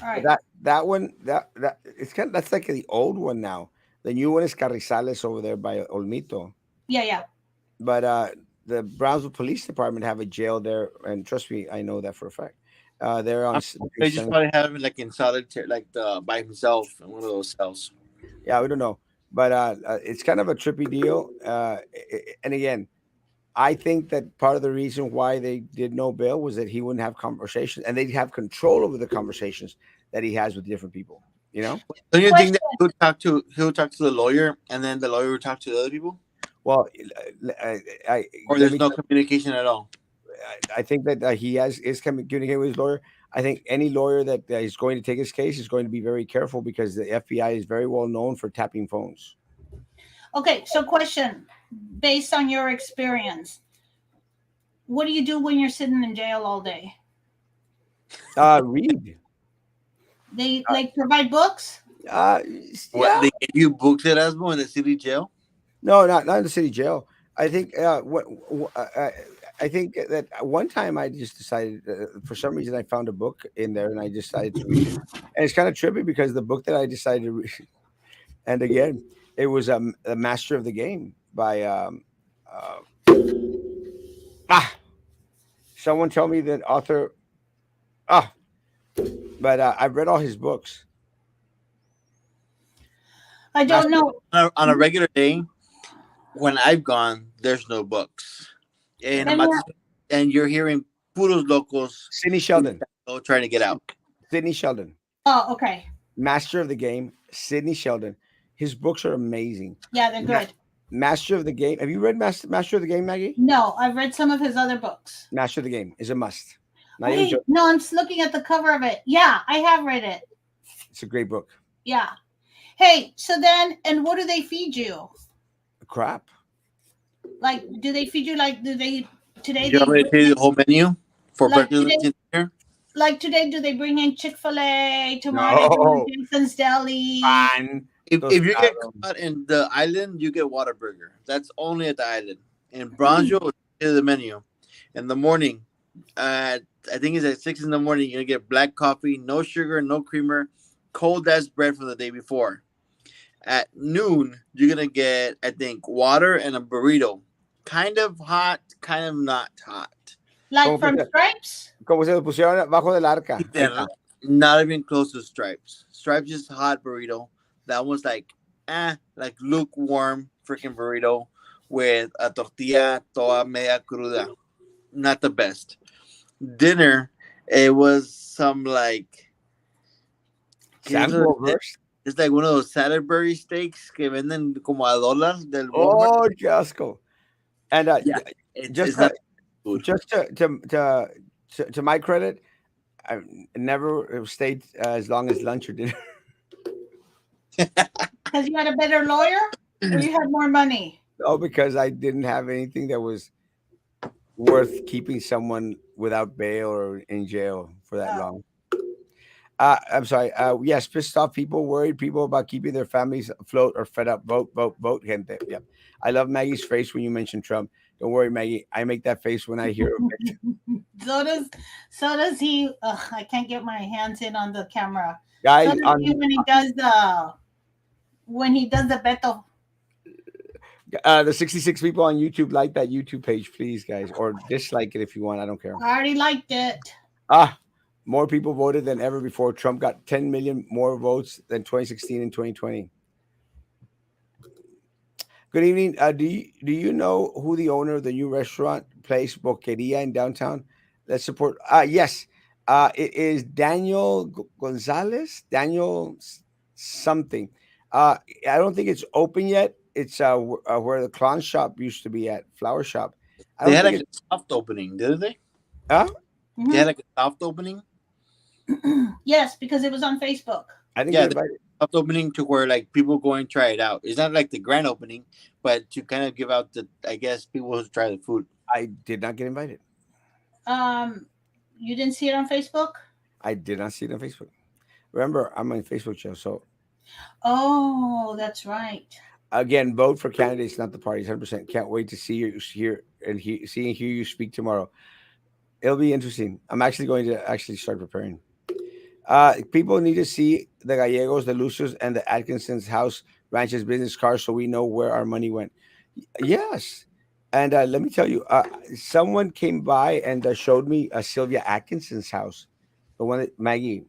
All right. That one that it's kind of, that's like the old one now. The new one is Carrizales over there by Olmito. Yeah, yeah. But the Brownsville Police Department have a jail there, and trust me, I know that for a fact. They're on. They just probably have him like in solitary, like by himself in one of those cells. Yeah, we don't know, but it's kind of a trippy deal. And again, I think that part of the reason why they did no bail was that he wouldn't have conversations, and they'd have control over the conversations that he has with different people. You know, Don't you think that Question. he'll talk to the lawyer, and then the lawyer will talk to the other people, well, or let there's me. no communication at all? I think that he has is communicating with his lawyer. I think any lawyer that is going to take his case is going to be very careful because the FBI is very well known for tapping phones. Okay, so question based on your experience, what do you do when you're sitting in jail all day? Read. They like provide books? Uh, What yeah. they gave you books at Erasmo in the city jail? No, not in the city jail. I think I think that one time I just decided for some reason I found a book in there and I decided to read it. And it's kind of trippy because the book that I decided to read, and again, it was a Master of the Game by uh, ah someone tell me that author ah but I've read all his books. I don't Master, know. on a regular day, when I've gone, there's no books, and Let me you're hearing puros locos Sidney Sheldon. trying to get out. Sidney Sheldon. Oh, okay. Master of the Game, Sidney Sheldon. His books are amazing. Yeah, they're Ma- good. Master of the Game. Have you read Master of the Game, Maggie? No, I've read some of his other books. Master of the Game is a must. Not even Wait, joking. no, I'm just looking at the cover of it. Yeah, I have read it. It's a great book. Yeah. Hey, so then, and what do they feed you? Crap. Like, do they feed you like? Do they today? Do you They want me to tell you the whole menu for like breakfast, lunch, today. and dinner? Like today, do they bring in Chick-fil-A? Tomorrow they bring in No. Jason's Deli. Fine. If you get caught in the island, you get Whataburger. That's only at the island. In Bronzeville, is the menu. In the morning, I think it's at 6 in the morning. You're gonna get black coffee, no sugar, no creamer, cold ass bread from the day before. At noon, you're gonna get, I think, water and a burrito. Kind of hot, kind of not hot. Like Como, from Stripes? como se lo pusieron bajo del arca. Ahí está. Not even close to Stripes. Stripes is hot burrito. That was like lukewarm freaking burrito with a tortilla toda media cruda. Not the best. Dinner, it was some like Sam's World it's like one of those Saturday steaks que venden como a $1 del Walmart. Oh, qué asco. And Yeah, just it's not food. just to my credit, I never stayed as long as lunch or dinner. Because you had a better lawyer, or you had more money. Oh, because I didn't have anything that was worth keeping someone without bail or in jail for that Oh. long. I'm sorry. Yes, pissed off people, worried people about keeping their families afloat or fed up. Vote, vote, vote, gente. Yep. I love Maggie's face when you mention Trump. Don't worry, Maggie. I make that face when I hear it. So does he. I can't get my hands in on the camera. Guys, So does he when he does the Beto. the 66 people on YouTube, like that YouTube page, please, guys, or dislike it if you want. I don't care. I already liked it. More people voted than ever before. Trump got 10 million more votes than 2016 and 2020. Good evening. Do you know who the owner of the new restaurant place Boqueria in downtown? Let's support. Yes. It is Daniel Gonzalez. Daniel something. I don't think it's open yet. It's where the clown shop used to be at, flower shop. I They don't had think like a soft opening, didn't they? huh? Mhm. They had like a soft opening. Yes, because it was on Facebook. I think Yeah, they the invited. soft opening to where like people go and try it out. It's not like the grand opening, but to kind of give out the, I guess, people who try the food. I did not get invited. You didn't see it on Facebook? I did not see it on Facebook. Remember, I'm on Facebook show, so Oh, that's right. Again, vote for candidates, not the parties. 100%. Can't wait to see you hear and see and hear you speak tomorrow. It'll be interesting. I'm actually going to actually start preparing. People need to see the Gallegos, the Lucios, and the Atkinson's house, ranches, business cards, so we know where our money went. Yes. And let me tell you, someone came by and showed me Sylvia Atkinson's house, the one that Maggie,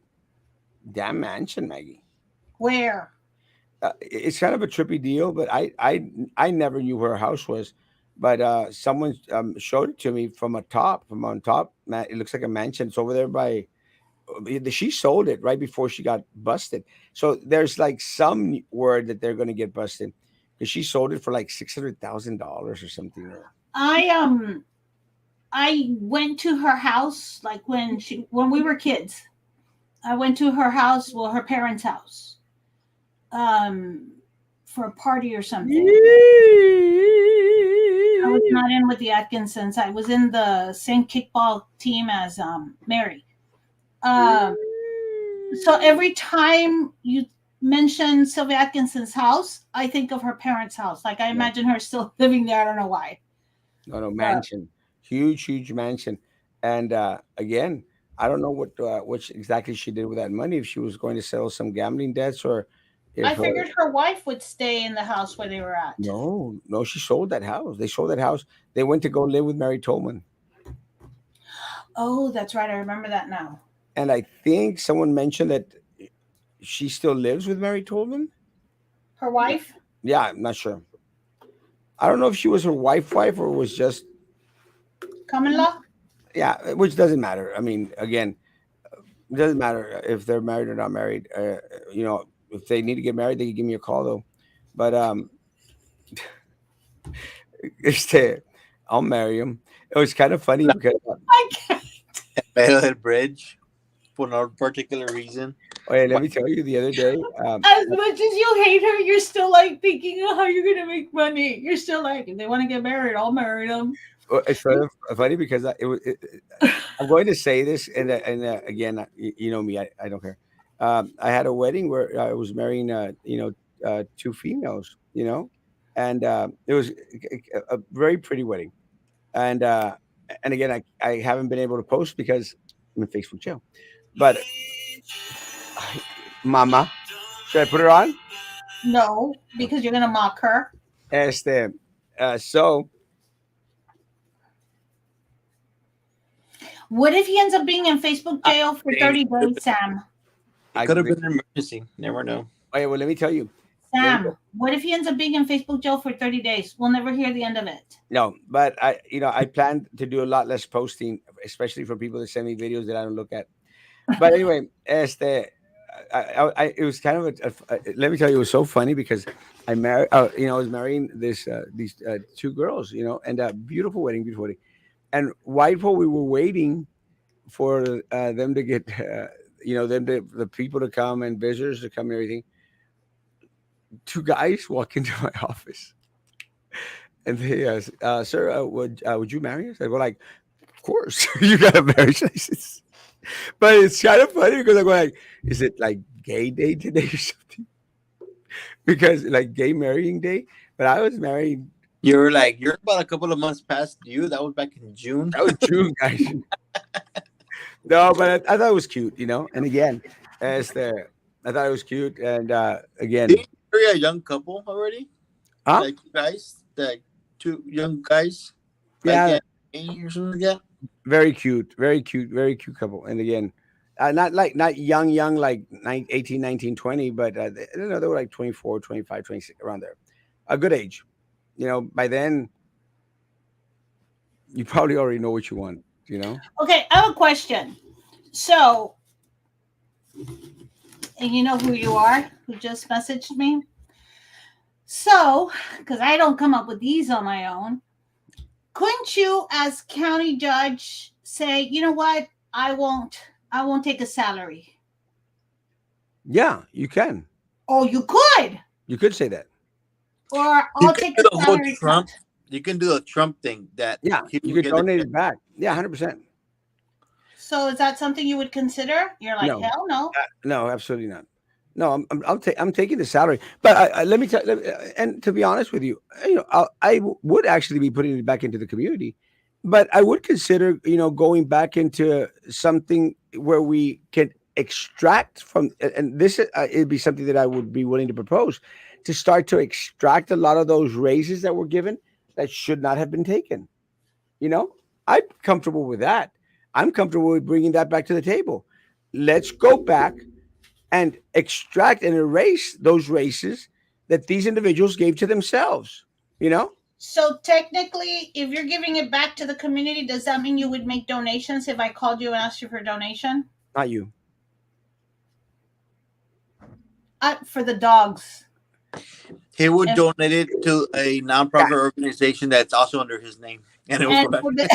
damn mansion, Maggie. Where? It's kind of a trippy deal, but I never knew where her house was. But someone showed it to me from a top, from on top. Man, it looks like a mansion. It's over there by she sold it right before she got busted. So there's like some word that they're going to get busted because she sold it for like $600,000 or something. I I went to her house like when we were kids. I went to her house, well, her parents' house, um, for a party or something. I was not in with the Atkinsons. I was in the same kickball team as Mary. Um, so every time you mention Sylvia Atkinson's house, I think of her parents' house. Like I Yeah. imagine her still living there. I don't know why. No, no, But mansion, huge, huge mansion. And again, I don't know what exactly she did with that money. If she was going to settle some gambling debts, or I if figured her wife would stay in the house where they were at. no, no, she sold that house. They sold that house. They went to go live with Mary Tolman. Oh, that's right. I remember that now. And I think someone mentioned that she still lives with Mary Tolman. Her Yeah, wife? yeah, I'm not sure. I don't know if she was her wife or was just Common law? yeah, which doesn't matter. I mean, again, it doesn't matter if they're married or not married. You know, if they need to get married, they can give me a call though. But este, I'll marry him. It was kind of funny Like because I can't. Metal Bridge for no particular reason. okay, let But me tell you, the other day, As much as you hate her, you're still like thinking of how you're gonna make money. You're still like, if they want to get married, I'll marry them. it's sort of funny because I'm going to say this, and again, you know me, I don't care. I had a wedding where I was marrying, two females, and it was a very pretty wedding. And again, I haven't been able to post because I'm in Facebook jail. But Mama, should I put it on? No, because you're gonna mock her. Este, so What if he ends up being in Facebook I, jail for it 30 days, Sam? it I could have been an emergency. Never know. okay, well, let me tell you. Let me, Sam, what if he ends up being in Facebook jail for 30 days? We'll never hear the end of it. no, but I plan to do a lot less posting, especially for people that send me videos that I don't look at. But anyway, it was kind of let me tell you, it was so funny because I was marrying these two girls, and beautiful wedding, beautiful wedding. And right while we were waiting for them to get, the people to come and visitors to come and everything, two guys walk into my office and they, sir, would you marry us? I go like, of course, you got a marriage license. But it's kind of funny because I go like, is it like gay day today or something? Because like gay marrying day, but I was married. You're about a couple of months past due. That was back in June. That was June, guys. No, but I thought it was cute, And again, as the I thought it was cute, and Did again, you marry a young couple already? huh? Like you guys, like two young guys, like Yeah, at 80 or something like that. very cute, very cute, very cute couple. And again, not young, like 18, 19, 20, but they were like 24, 25, 26, around there. A good age. By then, you probably already know what you want. Okay, I have a question. So, and you know who you are, who just messaged me? So, because I don't come up with these on my own, couldn't you, as county judge, say, you know what? I won't take a salary. Yeah, you can. Oh, you could. You could say that. Or You I'll can take do a the whole salary cut. Trump. You can do the Trump thing that Yeah, he you would could get the donate check. it back. Yeah, 100%. So is that something you would consider? You're like, No, hell no. no, absolutely not. No, I'm taking the salary, but let me tell. And to be honest with you, would actually be putting it back into the community, but I would consider going back into something where we can extract from, and this it'd be something that I would be willing to propose to start to extract a lot of those raises that were given that should not have been taken. You know, I'm comfortable with that. I'm comfortable with bringing that back to the table. Let's go back and extract and erase those races that these individuals gave to themselves. You know, So technically, if you're giving it back to the community, does that mean you would make donations if I called you and asked you for a donation? not you. For the dogs. He would And, donate it to a Yeah, nonprofit organization that's also under his name, and it will go and back. for the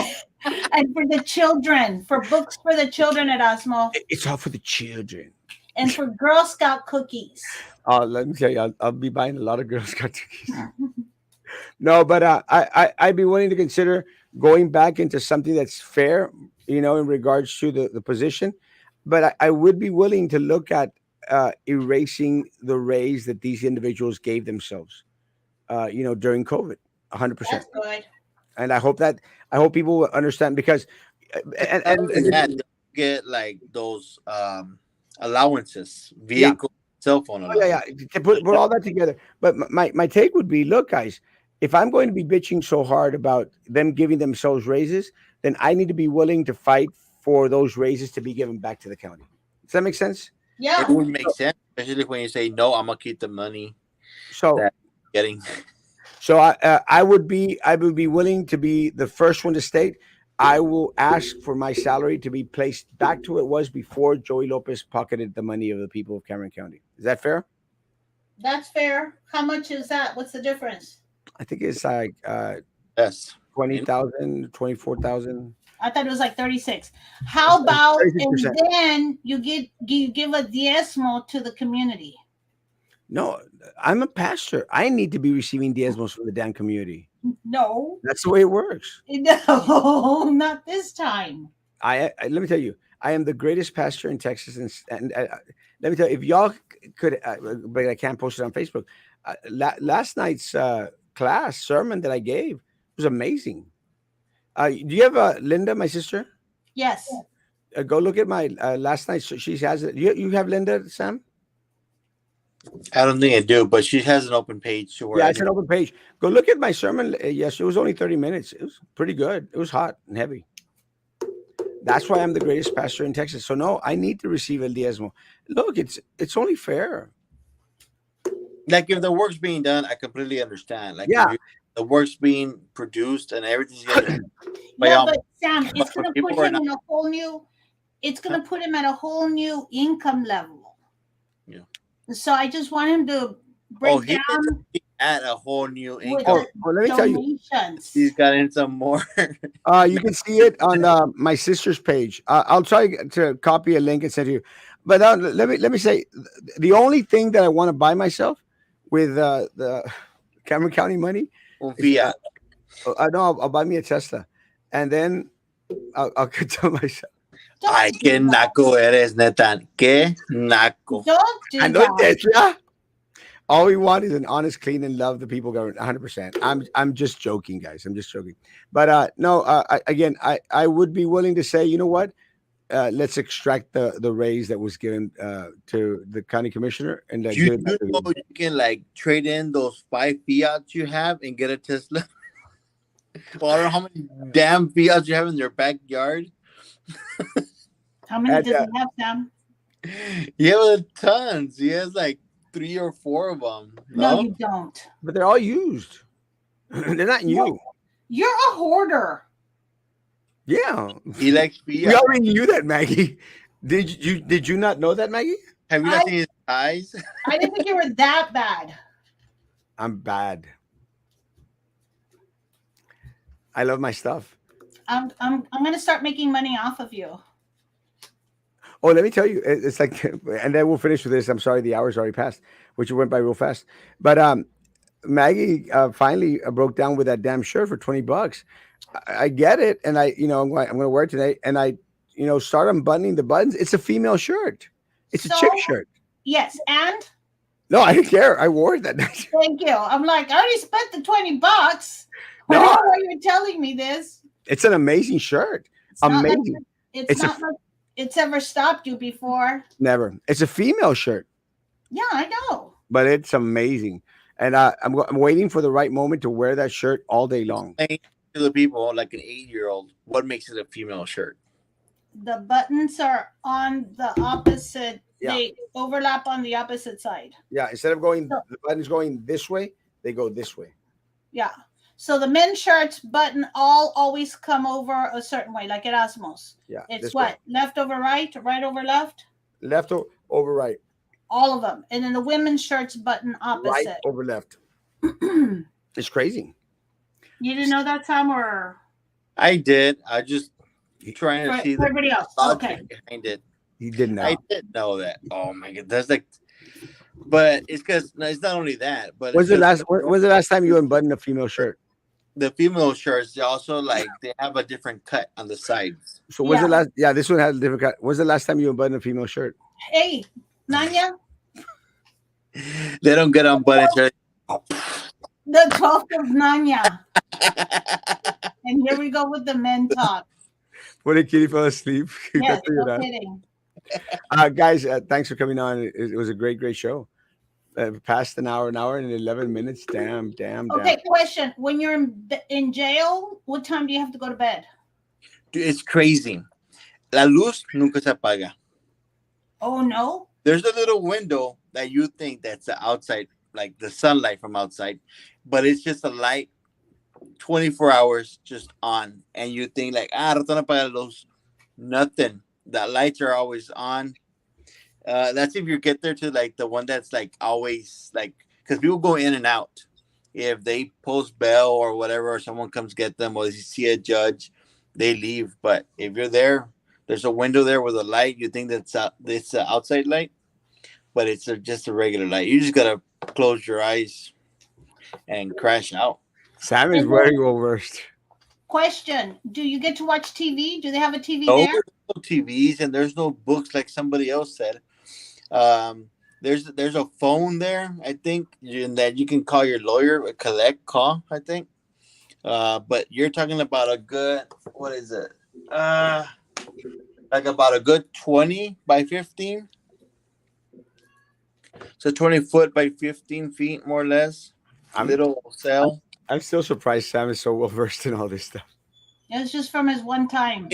and for the children, for books for the children at Osmo, it's all for the children. and for Girl Scout cookies. Let me tell you, I'll be buying a lot of Girl Scout cookies. No, but I'd be willing to consider going back into something that's fair, in regards to the position. But I would be willing to look at erasing the raise that these individuals gave themselves, during COVID, 100%. That's good. And I hope people will understand because, and, Not and, only that, and they get like those allowances, yeah. vehicle, cell phone Oh yeah, allowance. yeah. To put all that together. But my take would be, look, guys, if I'm going to be bitching so hard about them giving themselves raises, then I need to be willing to fight for those raises to be given back to the county. Does that make sense? It Yeah. would make sense, especially when you say no. I'm gonna keep the money So that I'm getting. so I would be willing to be the first one to state I will ask for my salary to be placed back to what it was before Joey Lopez pocketed the money of the people of Cameron County. Is that fair? That's fair. How much is that? What's the difference? I think it's like Yes. 20,000, 24,000, I thought it was like 36. How about and 36%. then you give a diezmo to the community? No, I'm a pastor. I need to be receiving diezmos from the damn community. No. That's the way it works. No, not this time. Let me tell you, I am the greatest pastor in Texas, and let me tell you, if y'all could, but I can't post it on Facebook. Last night's class sermon that I gave was amazing. Do you have Linda, my sister? Yes. Go look at my last night. So she has it. You have Linda, Sam? I don't think I do, but she has an open page to where Yeah, it's any an open page. Go look at my sermon. Yes, it was only 30 minutes. It was pretty good. It was hot and heavy. That's why I'm the greatest pastor in Texas. So no, I need to receive el diezmo. Look, it's only fair. like if the work's being done, I completely understand. Like if Yeah. you the work's being produced and everything's getting by Yeah, all but Sam, but it's when gonna people put are him not in a whole new it's gonna put him at a whole new income level. yeah. So I just want him to Oh, break he doesn't down be at a whole new with income. Oh, the well, let me tell you. He's donations. got in some more. You can see it on my sister's page. I'll try to copy a link and send you. But let me say, the only thing that I want to buy myself with the Cameron County money Un is Fiat. I know I'll buy me a Tesla, and then I'll tell myself. Ay, Don't qué do that. naco eres, neta. Qué naco. Don't I do know that. Tesla. All we want is an honest, clean, and love the people government. 100%. I'm just joking, guys. I'm just joking. But no. Again, I would be willing to say, you know what? Let's extract the raise that was given to the county commissioner and You give it back do to know them. you can like trade in those 5 Fiats you have and get a Tesla? Well, I don't know how many damn Fiats you have in your backyard. How many And does he have, Sam? He has tons. He has like 3 or 4 of them. No, No? you don't. but they're all used. They're not new. You're a hoarder. Yeah, He likes we Fiat. already knew that, Maggie. Did you not know that, Maggie? Have you I not seen his eyes? I didn't think you were that bad. I'm bad. I love my stuff. I'm gonna start making money off of you. Oh, let me tell you, it's like, and then we'll finish with this. I'm sorry, the hour's already passed, which went by real fast. But Maggie finally broke down with that damn shirt for $20. I get it, and I'm going to wear it today, and I start unbuttoning the buttons. It's a female shirt. It's a chick So shirt. Yes, and No, I didn't care. I wore it that night. thank you. I'm like, I already spent the $20. I No, don't know why you're telling me this. it's an amazing shirt. It's not like Amazing. it's It's a not like it's ever stopped you before. never. It's a female shirt, Yeah, I know. but it's amazing. And I'm waiting for the right moment to wear that shirt all day long. Explain to the people, like an 8-year-old, what makes it a female shirt. The buttons are on the opposite. Yeah. They overlap on the opposite side. Yeah, instead of going So, the buttons going this way, they go this way. yeah. So the men's shirts button all always come over a certain way, like Erasmus. Yeah, It's this way. what? Left over right, right over left? Left over right, All of them. And then the women's shirts button right opposite. over left. You It's crazy. didn't know that, Tom, or I did. I just trying to for see the everybody else? logic Okay. behind it. He didn't know. I did know that. Oh my god, that's like. But it's because it's not only that, but When's it's the 'cause last? When's the last time you unbuttoned a female shirt? the female shirts. They also like they have a different cut on the sides. So when's the Yeah. last? Yeah, this one has a different cut. When's the last time you unbuttoned a female shirt? Hey, Nanya, They don't get unbuttoned. They're the 12th of Nanya. And here we go with the men talk. When the kitty fell asleep. Yes, That's what you're no on. kidding. Guys, thanks for coming on. It was a great show. Past an hour and 11 minutes. Damn. Okay, question. When you're in jail, what time do you have to go to bed? Dude, it's crazy. La luz nunca se apaga. Oh, no? There's a little window that you think that's the outside, like the sunlight from outside, but it's just a light 24 hours just on. And you think like, rato na apagar la luz. Nothing. The lights are always on. That's if you get there to like the one that's like always like, because people go in and out. If they post bail or whatever, or someone comes get them, or you see a judge, they leave. But if you're there, there's a window there with a light. You think that's it's an outside light, but it's just a regular light. You just gotta close your eyes and crash out. Sam is very well versed. Question. Do you get to watch TV? Do they have a TV No, there? there's no TVs and there's no books like somebody else said. There's a phone there, I think, and that you can call your lawyer, a collect call, I think. But you're talking about a good, what is it? Like about a good 20 by 15. So 20 foot by 15 feet, more or less. Little cell. I'm still surprised Sam is so well versed in all this stuff. It was just from his one time.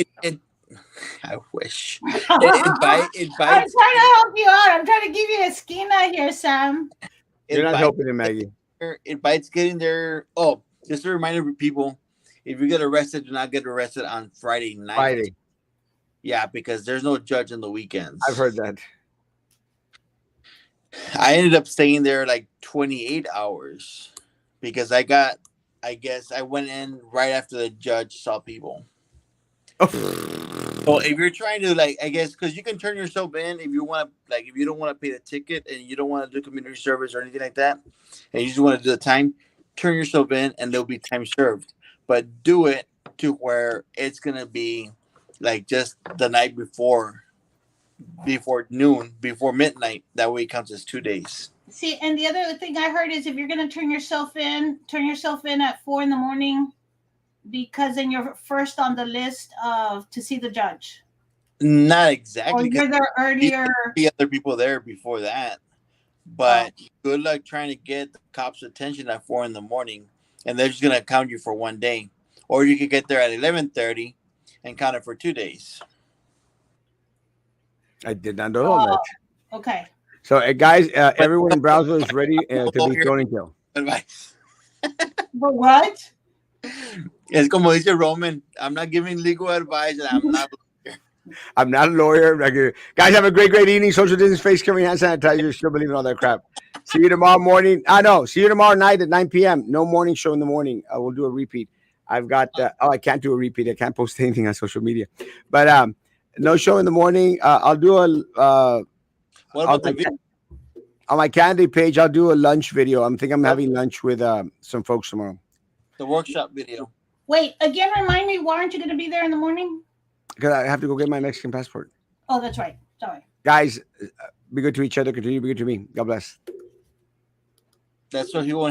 I wish. It I'm bites. trying to help you out. I'm trying to give you a esquina here, Sam. You're not bites helping him, Maggie. It bites getting there. Oh, just a reminder for people: if you get arrested, do not get arrested on Friday night. Friday. Yeah, because there's no judge on the weekends. I've heard that. I ended up staying there like 28 hours because I guess I went in right after the judge saw people. Well, if you're trying to like, I guess, because you can turn yourself in if you want to, like, if you don't want to pay the ticket and you don't want to do community service or anything like that, and you just want to do the time, turn yourself in and there'll be time served. But do it to where it's gonna be like just the night before noon, before midnight. That way it counts as 2 days. See, and the other thing I heard is if you're going to turn yourself in at 4 a.m, because then you're first on the list to see the judge. Not Or exactly. you're there earlier. Be other people there before that. But good luck trying to get the cops' attention at 4 a.m, and they're just gonna count you for 1 day. Or you could get there at 11:30 and count it for 2 days. I did not know that. Okay. So, guys, everyone in Brownsville is ready to be thrown in jail. Advice. But what? Es como dice Roman, I'm not giving legal advice and I'm not. I'm not a lawyer. Guys, have a great evening. Social distance, face covering, hand sanitizer. Still believe in all that crap. See you tomorrow morning. See you tomorrow night at 9 p.m. No morning show in the morning. We'll do a repeat. I've got. I can't do a repeat. I can't post anything on social media. But no show in the morning. I'll do a. What about the video? On my candidate page, I'll do a lunch video. I'm having lunch with some folks tomorrow. The workshop video. Wait, again, remind me, why aren't you going to be there in the morning? Because I have to go get my Mexican passport. Oh, that's right. Sorry. Guys, Be good to each other. Continue to be good to me. God bless. That's what he won't